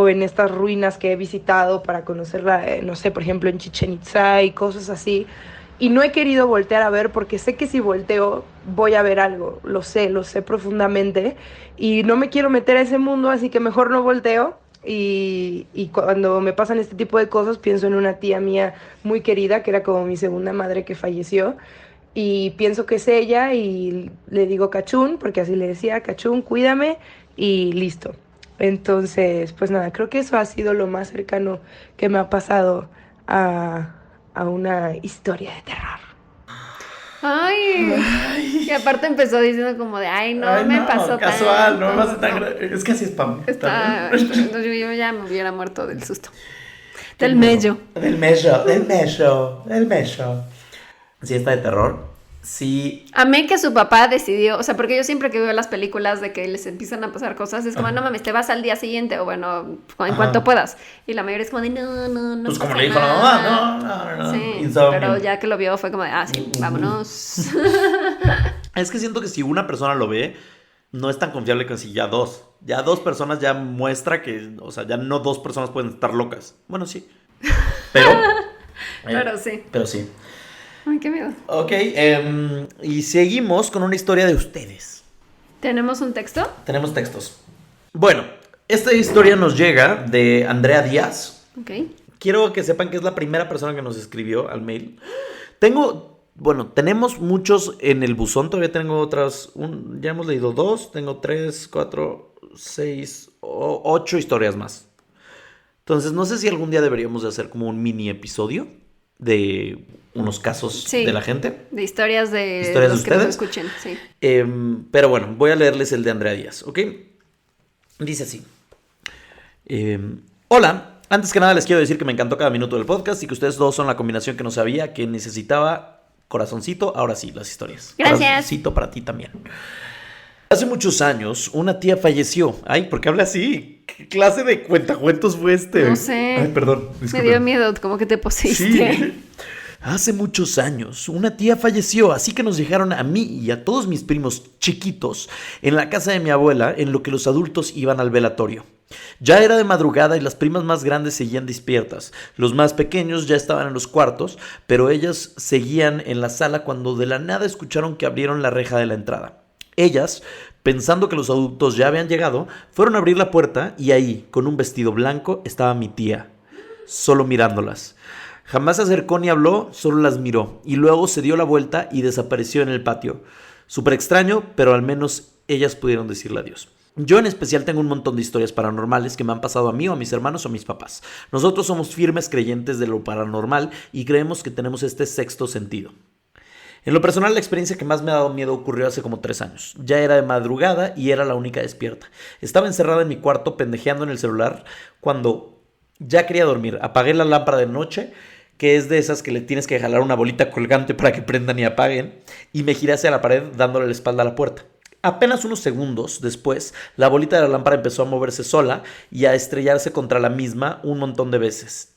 en estas ruinas que he visitado para conocerla, no sé, por ejemplo, en Chichén Itzá y cosas así. Y no he querido voltear a ver porque sé que si volteo voy a ver algo, lo sé profundamente y no me quiero meter a ese mundo, así que mejor no volteo. Y cuando me pasan este tipo de cosas pienso en una tía mía muy querida que era como mi segunda madre que falleció y pienso que es ella y le digo Cachún porque así le decía Cachún, cuídame y listo. Entonces pues nada, creo que eso ha sido lo más cercano que me ha pasado a una historia de terror. Ay, y aparte empezó diciendo como de, ay, no, Ay, me no, pasó casual, no me tanto. pasa tan Es que así es Pam. Entonces yo ya me hubiera muerto del susto. Del mello. Del mello. Sí, está de terror. Sí. Amé que su papá decidió, o sea, porque yo siempre que veo las películas de que les empiezan a pasar cosas, es como, no mames, te vas al día siguiente, o bueno, en cuanto puedas. Y la mayoría es como de, no Pues como pasa le dijo la nada. mamá, no. Sí, Insomnio. pero ya que lo vio fue como de, sí, vámonos. Es que siento que si una persona lo ve, no es tan confiable que si ya dos. Ya dos personas ya muestra que, o sea, ya no dos personas pueden estar locas. Bueno, sí. Pero. Pero sí. Pero sí. Ay, qué miedo. Ok, y seguimos con una historia de ustedes. ¿Tenemos un texto? Tenemos textos. Bueno, esta historia nos llega de Andrea Díaz. Ok. Quiero que sepan que es la primera persona que nos escribió al mail. Tengo bueno, tenemos muchos en el buzón. Todavía tengo otras. Ya hemos leído 2. Tengo 3, 4, 6, 8 historias más. Entonces, no sé si algún día deberíamos de hacer como un mini episodio de unos casos de la gente. De historias de los que nos escuchen, sí. Pero bueno, voy a leerles el de Andrea Díaz, ¿ok? Dice así. Hola. Antes que nada les quiero decir que me encantó cada minuto del podcast y que ustedes dos son la combinación que no sabía que necesitaba. Corazoncito, ahora sí, las historias. Gracias. Corazoncito para ti también. Hace muchos años, una tía falleció. Ay, ¿por qué habla así? ¿Qué clase de cuentacuentos fue este? No sé. Ay, perdón. Me dio miedo, como que te poseíste. Sí. Hace muchos años, una tía falleció, así que nos dejaron a mí y a todos mis primos chiquitos en la casa de mi abuela, en lo que los adultos iban al velatorio. Ya era de madrugada y las primas más grandes seguían despiertas. Los más pequeños ya estaban en los cuartos, pero ellas seguían en la sala cuando de la nada escucharon que abrieron la reja de la entrada. Ellas, pensando que los adultos ya habían llegado, fueron a abrir la puerta y ahí, con un vestido blanco, estaba mi tía, solo mirándolas. Jamás se acercó ni habló, solo las miró y luego se dio la vuelta y desapareció en el patio. Súper extraño, pero al menos ellas pudieron decirle adiós. Yo en especial tengo un montón de historias paranormales que me han pasado a mí o a mis hermanos o a mis papás. Nosotros somos firmes creyentes de lo paranormal y creemos que tenemos este sexto sentido. En lo personal, la experiencia que más me ha dado miedo ocurrió hace como 3 años. Ya era de madrugada y era la única despierta. Estaba encerrada en mi cuarto pendejeando en el celular cuando ya quería dormir. Apagué la lámpara de noche, que es de esas que le tienes que jalar una bolita colgante para que prendan y apaguen, y me giré hacia la pared dándole la espalda a la puerta. Apenas unos segundos después, la bolita de la lámpara empezó a moverse sola y a estrellarse contra la misma un montón de veces.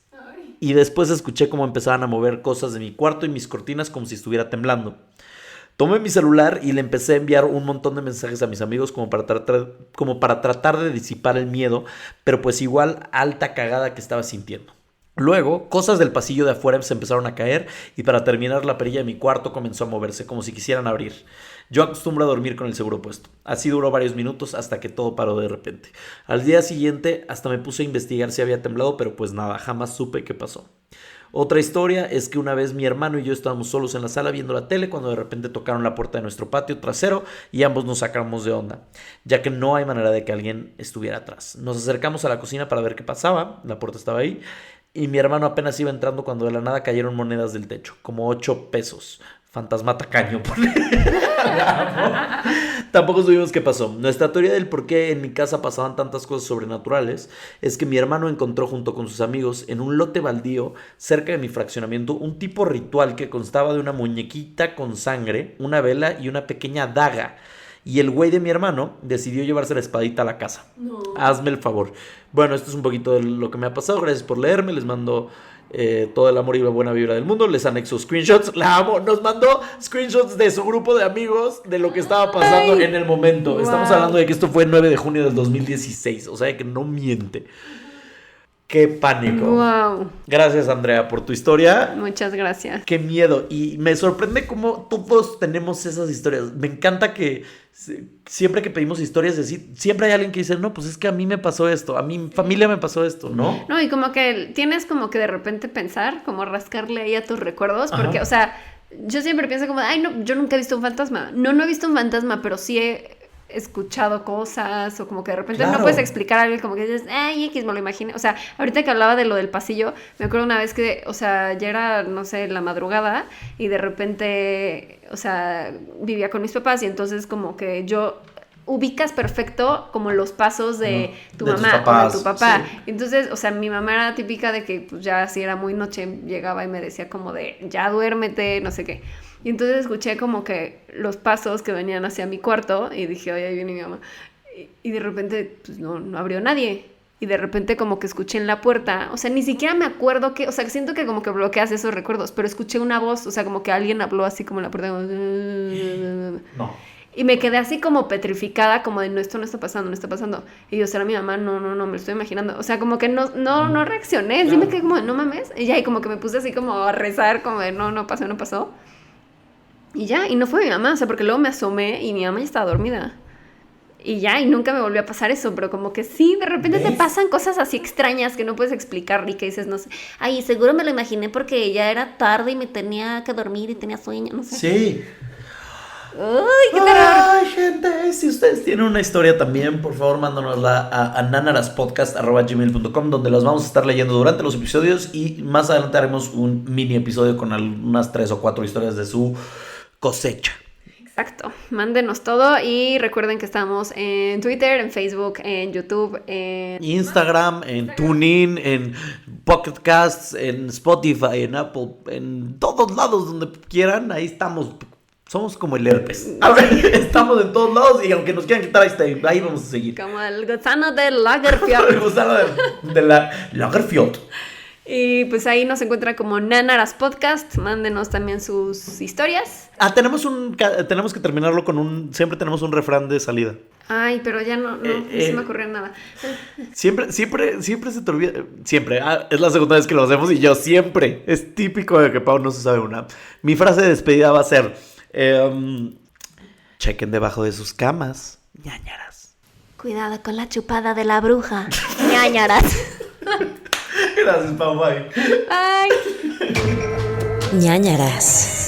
Y después escuché cómo empezaban a mover cosas de mi cuarto y mis cortinas como si estuviera temblando. Tomé mi celular y le empecé a enviar un montón de mensajes a mis amigos como para tratar de disipar el miedo, pero pues igual alta cagada que estaba sintiendo. Luego, cosas del pasillo de afuera se empezaron a caer y para terminar la perilla de mi cuarto comenzó a moverse como si quisieran abrir. Yo acostumbro a dormir con el seguro puesto. Así duró varios minutos hasta que todo paró de repente. Al día siguiente hasta me puse a investigar si había temblado, pero pues nada, jamás supe qué pasó. Otra historia es que una vez mi hermano y yo estábamos solos en la sala viendo la tele cuando de repente tocaron la puerta de nuestro patio trasero y ambos nos sacamos de onda, ya que no hay manera de que alguien estuviera atrás. Nos acercamos a la cocina para ver qué pasaba, la puerta estaba ahí y mi hermano apenas iba entrando cuando de la nada cayeron monedas del techo, como 8 pesos. Fantasma tacaño. Tampoco supimos qué pasó. Nuestra teoría del por qué en mi casa pasaban tantas cosas sobrenaturales es que mi hermano encontró junto con sus amigos en un lote baldío cerca de mi fraccionamiento un tipo ritual que constaba de una muñequita con sangre, una vela y una pequeña daga. Y el güey de mi hermano decidió llevarse la espadita a la casa. No. Hazme el favor. Bueno, esto es un poquito de lo que me ha pasado. Gracias por leerme. Les mando todo el amor y la buena vibra del mundo. Les anexo screenshots. La amo. Nos mandó screenshots de su grupo de amigos de lo que estaba pasando en el momento. Wow. Estamos hablando de que esto fue el 9 de junio del 2016. O sea que no miente. ¡Qué pánico! Wow. Gracias, Andrea, por tu historia. Muchas gracias. ¡Qué miedo! Y me sorprende cómo todos tenemos esas historias. Me encanta que siempre que pedimos historias, siempre hay alguien que dice, no, pues es que a mí me pasó esto, a mi familia me pasó esto, ¿no? No, y como que tienes como que de repente pensar, como rascarle ahí a tus recuerdos, porque, o sea, yo siempre pienso como, ay, no, yo nunca he visto un fantasma. No he visto un fantasma, pero sí he escuchado cosas o como que de repente no puedes explicar algo como que dices, ay, X, me lo imaginé. O sea, ahorita que hablaba de lo del pasillo, me acuerdo una vez que, o sea, ya era, no sé, la madrugada y de repente, o sea, vivía con mis papás y entonces como que yo ubicas perfecto como los pasos de tu mamá o de tu papá. Sí. Entonces, o sea, mi mamá era típica de que pues ya si era muy noche llegaba y me decía como de, ya duérmete, no sé qué. Y entonces escuché como que los pasos que venían hacia mi cuarto y dije, oye, ahí viene mi mamá. Y de repente, pues no abrió nadie. Y de repente como que escuché en la puerta, o sea, ni siquiera me acuerdo que, o sea, siento que como que bloqueas esos recuerdos, pero escuché una voz, o sea, como que alguien habló así como en la puerta. Como... No. Y me quedé así como petrificada, como de, no, esto no está pasando, no está pasando. Y yo, será mi mamá, no, me lo estoy imaginando. O sea, como que no reaccioné, sí me quedé como de, no mames. Y ya, y como que me puse así como a rezar, como de, no pasó. Y ya, y no fue mi mamá, o sea, porque luego me asomé y mi mamá ya estaba dormida. Y ya, y nunca me volvió a pasar eso, pero como que sí, de repente te ¿Ves? pasan cosas así extrañas que no puedes explicar y que dices, no sé, ay, seguro me lo imaginé porque ya era tarde y me tenía que dormir y tenía sueño, no sé. Sí. ¡Uy, qué terror! Ay, gente, si ustedes tienen una historia también, por favor, mándanosla a nanaraspodcast@gmail.com, donde las vamos a estar leyendo durante los episodios y más adelante haremos un mini episodio con unas 3 o 4 historias de su cosecha. Exacto, mándenos todo y recuerden que estamos en Twitter, en Facebook, en YouTube, en Instagram, en TuneIn, en Pocket Casts, en Spotify, en Apple, en todos lados donde quieran, ahí estamos. Somos como el herpes. A ver, estamos en todos lados y aunque nos quieran quitar, ahí vamos a seguir. como el gusano del El Lagerfeld. gusano de la Lagerfeld. Y pues ahí nos encuentran como Nanaras Podcast. Mándenos también sus historias. Tenemos que terminarlo con siempre tenemos un refrán de salida. Ay, pero ya no se me ocurrió nada. Siempre se te olvida. Siempre. Es la segunda vez que lo hacemos y yo siempre. Es típico de que Pau no se sabe una. Mi frase de despedida va a ser: chequen debajo de sus camas, ñañaras. Cuidado con la chupada de la bruja. Ñañaras. Gracias, Pau. Bye. Bye. Ñañaras.